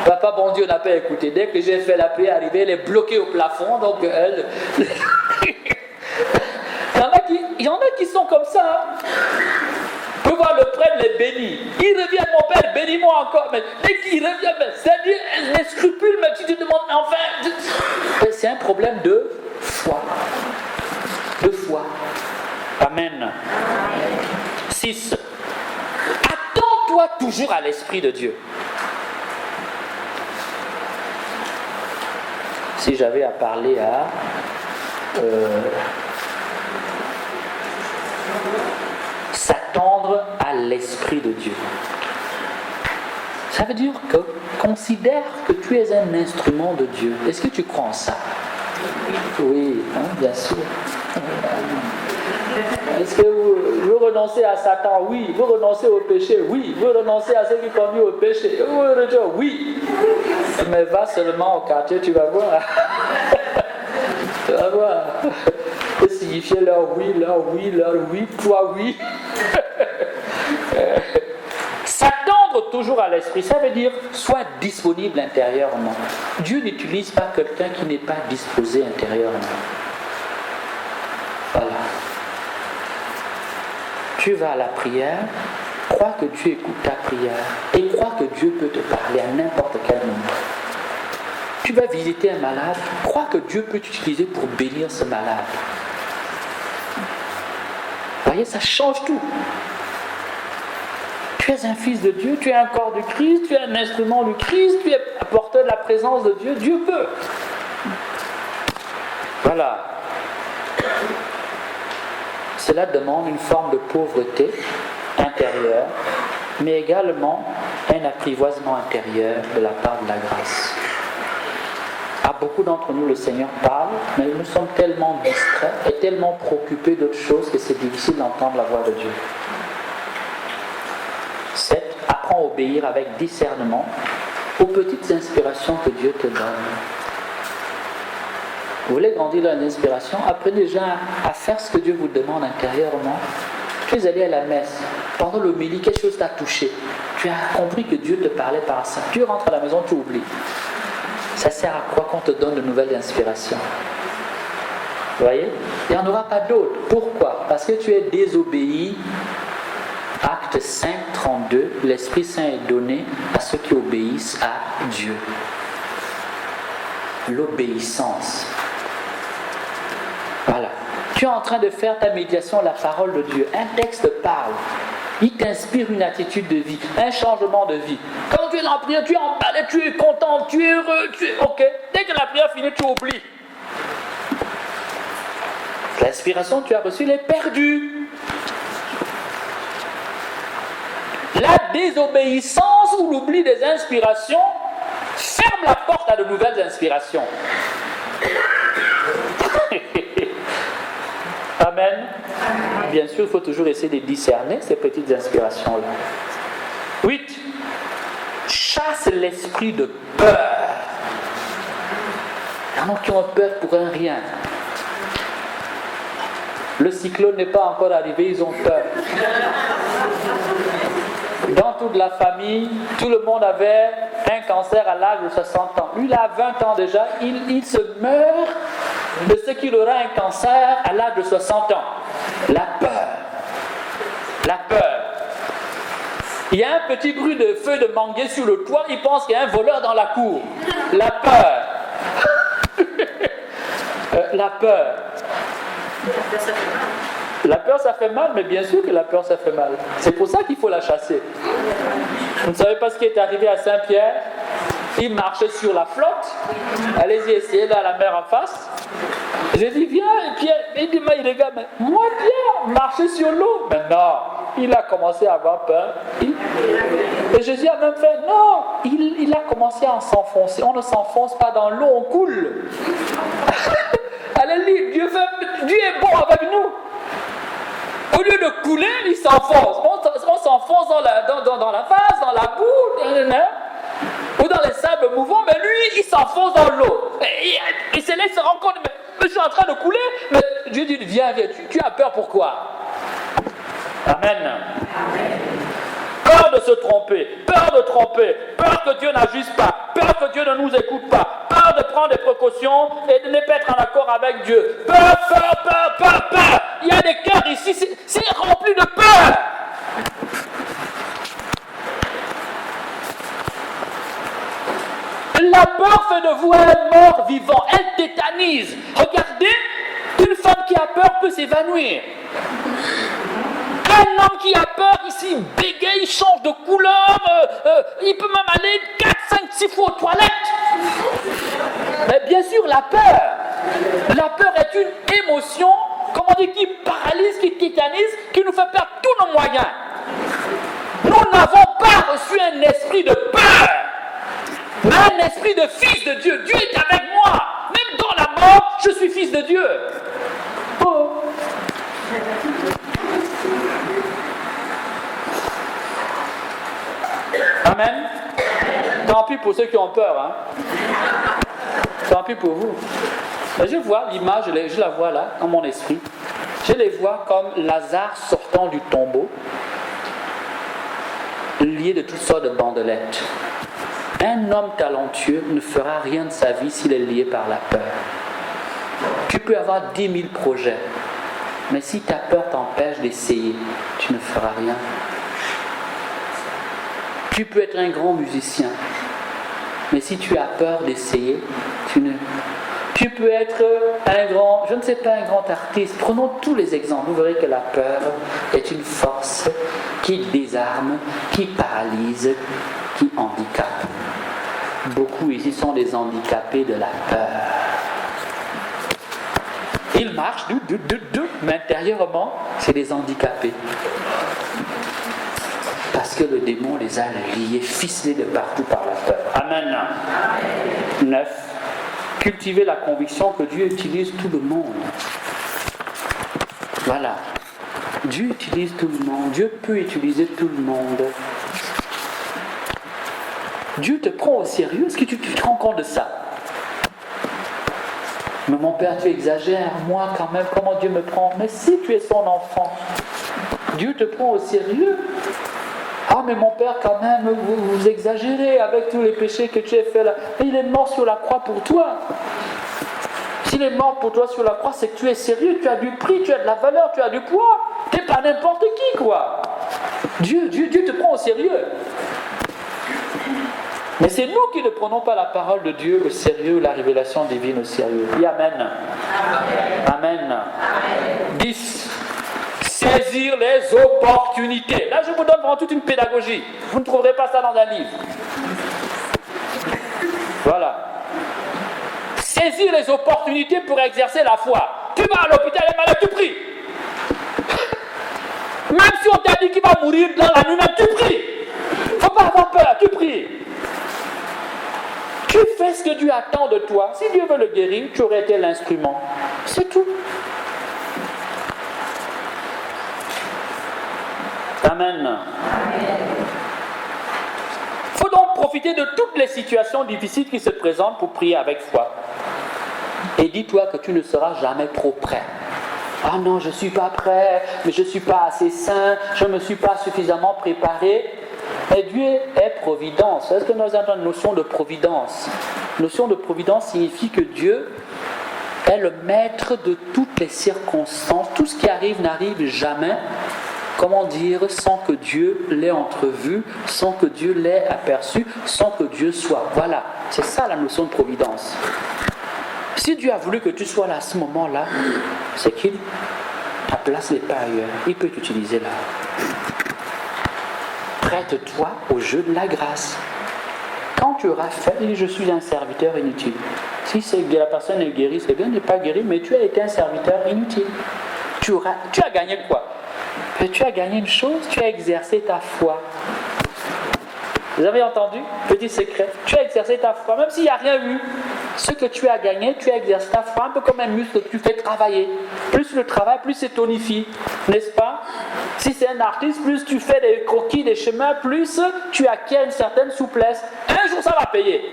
Papa, bon Dieu, n'a pas écouté. Dès que j'ai fait la prière arriver, elle est bloquée au plafond. Donc, elle... il y en a qui sont comme ça. Hein. Tu peux voir le prêtre les bénit. Il revient, mon père, bénis-moi encore. Mais dès qu'il revient, c'est-à-dire, les scrupules, mais tu te demandes, enfin... C'est un problème de foi. De foi. Amen. 6. Attends-toi toujours à l'Esprit de Dieu. Si j'avais à parler à s'attendre à l'Esprit de Dieu. Ça veut dire que considère que tu es un instrument de Dieu. Est-ce que tu crois en ça? Oui, hein, bien sûr. Est-ce que vous renoncez à Satan? Oui. Vous renoncez au péché? Oui. Vous renoncez à ceux qui conduisent au péché? Oui. Mais va seulement au quartier, tu vas voir. Tu vas voir. Et signifier leur oui, toi oui. S'attendre toujours à l'esprit, ça veut dire sois disponible intérieurement. Dieu n'utilise pas quelqu'un qui n'est pas disposé intérieurement. Voilà. Tu vas à la prière, crois que Dieu écoute ta prière et crois que Dieu peut te parler à n'importe quel moment. Tu vas visiter un malade, crois que Dieu peut t'utiliser pour bénir ce malade. Vous voyez, ça change tout. Tu es un fils de Dieu, tu es un corps du Christ, tu es un instrument du Christ, tu es porteur de la présence de Dieu, Dieu peut. Voilà. Cela demande une forme de pauvreté intérieure, mais également un apprivoisement intérieur de la part de la grâce. À beaucoup d'entre nous, le Seigneur parle, mais nous sommes tellement distraits et tellement préoccupés d'autres choses que c'est difficile d'entendre la voix de Dieu. 7. Apprends à obéir avec discernement aux petites inspirations que Dieu te donne. Vous voulez grandir dans l'inspiration? Apprenez déjà à faire ce que Dieu vous demande intérieurement. Tu es allé à la messe. Pendant l'homélie, quelque chose t'a touché. Tu as compris que Dieu te parlait par ça. Tu rentres à la maison, tu oublies. Ça sert à quoi qu'on te donne de nouvelles inspirations? Vous voyez? Il n'y en aura pas d'autre. Pourquoi? Parce que tu es désobéi. Acte 5, 32, l'Esprit Saint est donné à ceux qui obéissent à Dieu. L'obéissance. Voilà. Tu es en train de faire ta méditation à la parole de Dieu. Un texte parle. Il t'inspire une attitude de vie, un changement de vie. Quand tu es en prière, tu es emballé, tu es content, tu es heureux, tu es OK. Dès que la prière finit, tu oublies. L'inspiration que tu as reçue, elle est perdue. La désobéissance ou l'oubli des inspirations ferme la porte à de nouvelles inspirations. Amen. Bien sûr, il faut toujours essayer de discerner ces petites inspirations-là. 8. Chasse l'esprit de peur. Il y en a qui ont peur pour un rien. Le cyclone n'est pas encore arrivé, ils ont peur. Dans toute la famille, tout le monde avait un cancer à l'âge de 60 ans. Lui, il a 20 ans déjà, il se meurt de ce qu'il aura un cancer à l'âge de 60 ans. La peur. La peur. Il y a un petit bruit de feu de manguier sur le toit, il pense qu'il y a un voleur dans la cour. La peur. La peur. La peur, ça fait mal, mais bien sûr que la peur, ça fait mal. C'est pour ça qu'il faut la chasser. Vous ne savez pas ce qui est arrivé à Saint-Pierre? Il marchait sur la flotte. Allez-y, essayez dans la mer en face. J'ai dit, viens, et Pierre, il dit, mais les gars, mais moi, Pierre, marcher sur l'eau. Mais non, il a commencé à avoir peur. Et Jésus a même fait, non, il a commencé à s'enfoncer. On ne s'enfonce pas dans l'eau, on coule. Allez, Dieu est bon avec nous. Au lieu de couler, il s'enfonce. On s'enfonce dans la vase, dans la boue, ou dans les sables mouvants, mais lui, il s'enfonce dans l'eau. Il se laisse se rendre compte, mais je suis en train de couler, mais Dieu dit, viens, tu as peur pourquoi? Amen. Peur de se tromper, peur de tromper, peur que Dieu n'agisse pas, peur que Dieu ne nous écoute pas, peur de prendre des précautions et de ne pas être en accord avec Dieu. Peur, peur, peur, peur, peur. Il y a des cœurs ici, c'est rempli de peur. La peur fait de vous un mort vivant, elle tétanise. Regardez, une femme qui a peur peut s'évanouir. Un homme qui a peur, ici, bégaye, il change de couleur, il peut même aller 4, 5, 6 fois aux toilettes. Mais bien sûr, la peur est une émotion, comment on dit, qui paralyse, qui tétanise, qui nous fait perdre tous nos moyens. Nous n'avons pas reçu un esprit de peur, mais un esprit de fils de Dieu. Dieu est avec moi. Même dans la mort, je suis fils de Dieu. Oh. Amen. Tant pis pour ceux qui ont peur. Hein. Tant pis pour vous. Je vois l'image, je la vois là, dans mon esprit. Je les vois comme Lazare sortant du tombeau, lié de toutes sortes de bandelettes. Un homme talentueux ne fera rien de sa vie s'il est lié par la peur. Tu peux avoir 10 000 projets, mais si ta peur t'empêche d'essayer, tu ne feras rien. Tu peux être un grand musicien, mais si tu as peur d'essayer, tu peux être un grand, je ne sais pas, un grand artiste. Prenons tous les exemples. Vous verrez que la peur est une force qui désarme, qui paralyse, qui handicape. Beaucoup ici sont des handicapés de la peur. Ils marchent, mais intérieurement, c'est des handicapés. Parce que le démon les a liés, ficelés de partout par la peur. Amen. 9. Cultiver la conviction que Dieu utilise tout le monde. Voilà. Dieu utilise tout le monde. Dieu peut utiliser tout le monde. Dieu te prend au sérieux. Est-ce que tu te rends compte de ça? Mais mon père, tu exagères. Moi, quand même, comment Dieu me prend? Mais si tu es son enfant, Dieu te prend au sérieux. Ah, mais mon père, quand même, vous exagérez avec tous les péchés que tu as fait là. Et il est mort sur la croix pour toi. S'il est mort pour toi sur la croix, c'est que tu es sérieux, tu as du prix, tu as de la valeur, tu as du poids. Tu n'es pas n'importe qui, quoi. Dieu te prend au sérieux. Mais c'est nous qui ne prenons pas la parole de Dieu au sérieux, la révélation divine au sérieux. Dis Amen. Amen. 10. Saisir les opportunités. Là, je vous donne vraiment toute une pédagogie. Vous ne trouverez pas ça dans un livre. Voilà. Saisir les opportunités pour exercer la foi. Tu vas à l'hôpital, et malade, tu pries. Même si on t'a dit qu'il va mourir dans la nuit, même tu pries. Il ne faut pas avoir peur, tu pries. Tu fais ce que Dieu attend de toi. Si Dieu veut le guérir, tu aurais été l'instrument. C'est tout. Amen. Il faut donc profiter de toutes les situations difficiles qui se présentent pour prier avec foi. Et dis-toi que tu ne seras jamais trop prêt. Ah non, je ne suis pas prêt, mais je ne suis pas assez saint, je ne me suis pas suffisamment préparé. Et Dieu est providence. Est-ce que nous avons une notion de providence? Notion de providence signifie que Dieu est le maître de toutes les circonstances. Tout ce qui arrive n'arrive jamais, comment dire, sans que Dieu l'ait entrevu, sans que Dieu l'ait aperçu, sans que Dieu soit. Voilà, c'est ça la notion de providence. Si Dieu a voulu que tu sois là à ce moment-là, c'est qu'il ta place n'est pas ailleurs. Il peut t'utiliser là. Prête-toi au jeu de la grâce. Quand tu auras fait, il dit, je suis un serviteur inutile. Si la personne est guérie, c'est bien, n'est pas guérie, mais tu as été un serviteur inutile. Tu as gagné quoi? Tu as gagné une chose, tu as exercé ta foi. Vous avez entendu? Petit secret. Tu as exercé ta foi, même s'il n'y a rien eu. Ce que tu as gagné, tu as exercé ta foi, un peu comme un muscle que tu fais travailler. Plus le travail, plus c'est tonifie. N'est-ce pas? Si c'est un artiste, plus tu fais des croquis, des chemins, plus tu acquiers une certaine souplesse. Un jour, ça va payer.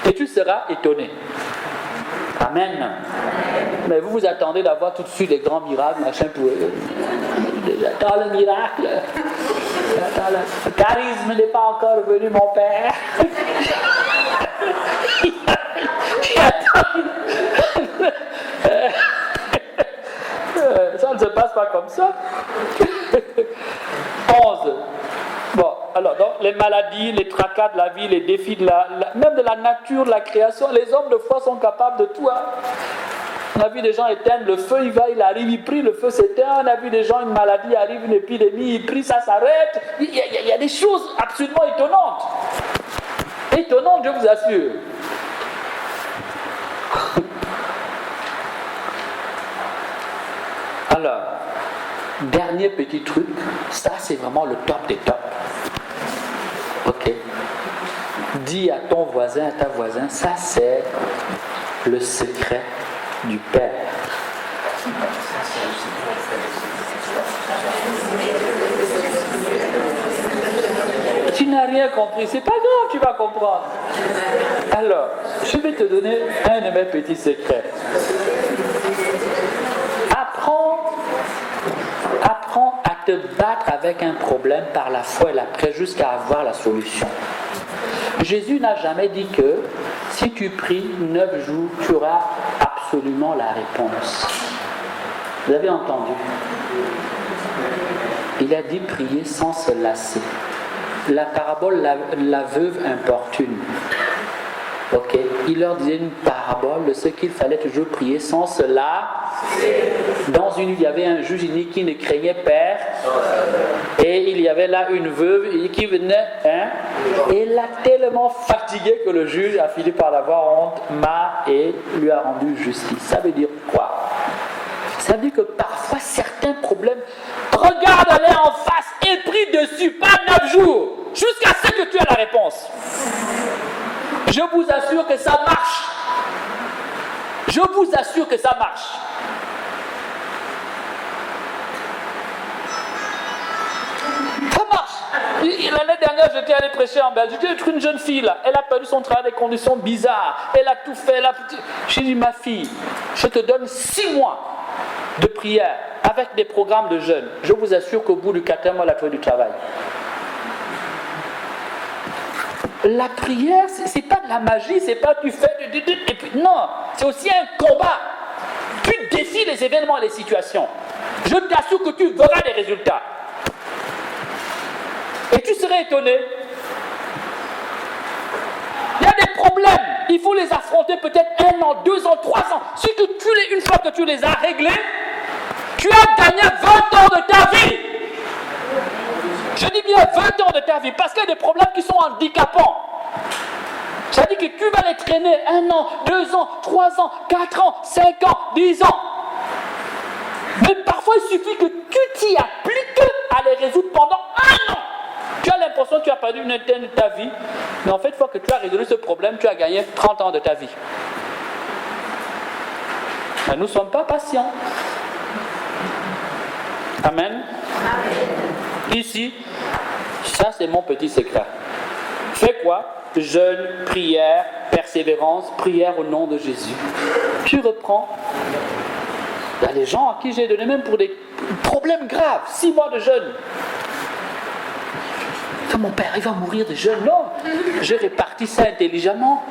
Et tu seras étonné. Amen. Mais vous vous attendez d'avoir tout de suite des grands miracles, machin, pour... J'attends le miracle. Le charisme n'est pas encore venu, mon père. Ça ne se passe pas comme ça. 11. Bon, alors, donc, les maladies, les tracas de la vie, les défis même de la nature, de la création, les hommes de foi sont capables de tout. Hein. On a vu des gens éteindre le feu, il arrive, il prie, le feu s'éteint. On a vu des gens, une maladie arrive, une épidémie, il prie, ça s'arrête. Il y a des choses absolument étonnantes. Étonnantes, je vous assure. Alors, dernier petit truc, ça c'est vraiment le top des tops. Ok. Dis à ton voisin, à ta voisine, ça c'est le secret du Père. Tu n'as rien compris, c'est pas grave, tu vas comprendre. Alors, je vais te donner un de mes petits secrets. Apprends à te battre avec un problème par la foi et la prière jusqu'à avoir la solution. Jésus n'a jamais dit que si tu pries 9 jours, tu auras absolument la réponse. Vous avez entendu? Il a dit prier sans se lasser. La parabole, la veuve importune. Ok, il leur disait une parabole de ce qu'il fallait toujours prier sans cela. Dans une, il y avait un juge unique qui ne craignait père, et il y avait là une veuve qui venait, et l'a tellement fatigué que le juge a fini par l'avoir honte, et lui a rendu justice. Ça veut dire quoi? Ça veut dire que parfois certains problèmes, regarde-les en face et prie dessus, pas 9 jours, jusqu'à ce que tu aies la réponse. Je vous assure que ça marche. Je vous assure que ça marche. Ça marche. L'année dernière, j'étais allé prêcher en Belgique. J'étais une jeune fille là. Elle a perdu son travail dans des conditions bizarres. Elle a tout fait. J'ai dit, ma fille, je te donne 6 mois de prière avec des programmes de jeûne. Je vous assure qu'au bout du 4e mois, elle a trouvé du travail. La prière, c'est pas de la magie, c'est pas tu fais et puis non, c'est aussi un combat. Saisis les événements et les situations. Je t'assure que tu verras des résultats. Et tu serais étonné. Il y a des problèmes. Il faut les affronter peut-être 1 an, 2 ans, 3 ans. Si une fois que tu les as réglés, tu as gagné 20 ans de ta vie. Je dis bien 20 ans de ta vie, parce qu'il y a des problèmes qui sont handicapants. Ça dit que tu vas les traîner 1 an, 2 ans, 3 ans, 4 ans, 5 ans, 10 ans. Mais parfois, il suffit que tu t'y appliques à les résoudre pendant 1 an. Tu as l'impression que tu as perdu une année de ta vie, mais en fait, une fois que tu as résolu ce problème, tu as gagné 30 ans de ta vie. Mais nous ne sommes pas patients. Amen. Ici, ça c'est mon petit secret. Fais quoi? Jeûne, prière, persévérance, prière au nom de Jésus. Tu reprends. Il y a des gens à qui j'ai donné même pour des problèmes graves, 6 mois de jeûne. Mon père, il va mourir de jeûne. Non, j'ai réparti ça intelligemment.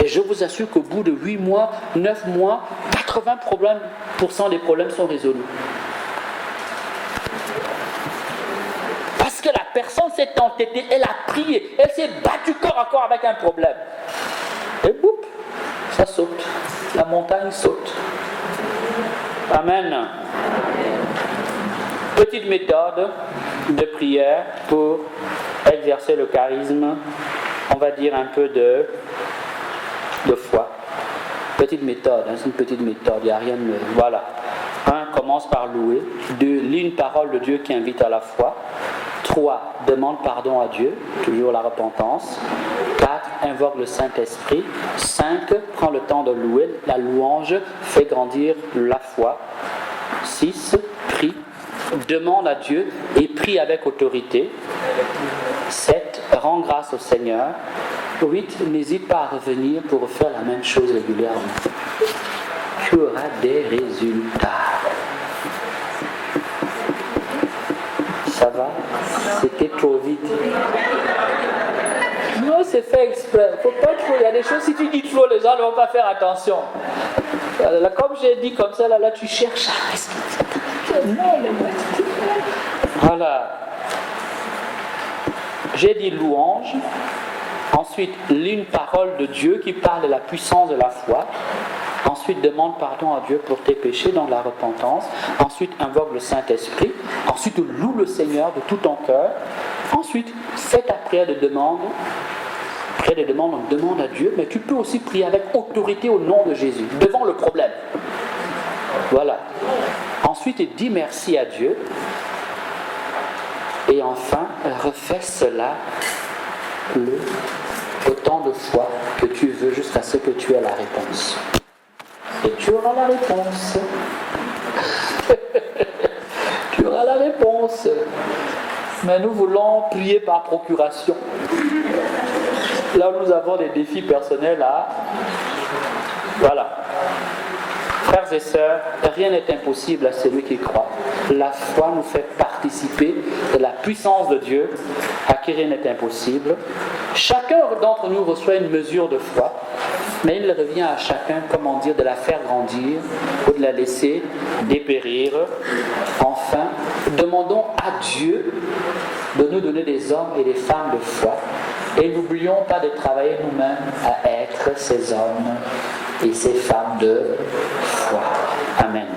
Et je vous assure qu'au bout de 8 mois, 9 mois, 80% des problèmes sont résolus. Parce que la personne s'est entêtée, elle a prié, elle s'est battue corps à corps avec un problème. Et boum, ça saute. La montagne saute. Amen. Petite méthode de prière pour exercer le charisme, on va dire un peu de foi. Petite méthode, c'est une petite méthode, il n'y a rien de... Voilà. 1, commence par louer. 2, lis une parole de Dieu qui invite à la foi. 3, demande pardon à Dieu, toujours la repentance. 4, invoque le Saint-Esprit. 5, prends le temps de louer. La louange fait grandir la foi. 6, prie. Demande à Dieu et prie avec autorité. 7, rends grâce au Seigneur. 8, n'hésite pas à revenir pour faire la même chose régulièrement. Tu auras des résultats. Ça va? C'était trop vite. Non, c'est fait exprès. Faut pas trop. Il y a des choses, si tu dis trop, les gens ne vont pas faire attention. Là, comme j'ai dit comme ça, là tu cherches à respecter. Voilà. J'ai dit louange. Ensuite, lis une parole de Dieu qui parle de la puissance de la foi. Ensuite, demande pardon à Dieu pour tes péchés dans la repentance. Ensuite, invoque le Saint-Esprit. Ensuite, loue le Seigneur de tout ton cœur. Ensuite, fais ta prière de demande. Prière de demande, on demande à Dieu, mais tu peux aussi prier avec autorité au nom de Jésus, devant le problème. Voilà. Ensuite, dis merci à Dieu. Et enfin, refais cela autant de fois que tu veux jusqu'à ce que tu aies la réponse. Et tu auras la réponse. Tu auras la réponse. Mais nous voulons prier par procuration. Là, nous avons des défis personnels à... Voilà. Frères et sœurs, rien n'est impossible à celui qui croit. La foi nous fait participer de la puissance de Dieu, à qui rien n'est impossible. Chacun d'entre nous reçoit une mesure de foi, mais il revient à chacun, comment dire, de la faire grandir ou de la laisser dépérir. Enfin, demandons à Dieu de nous donner des hommes et des femmes de foi, et n'oublions pas de travailler nous-mêmes à être ces hommes et ces femmes de foi. Amen.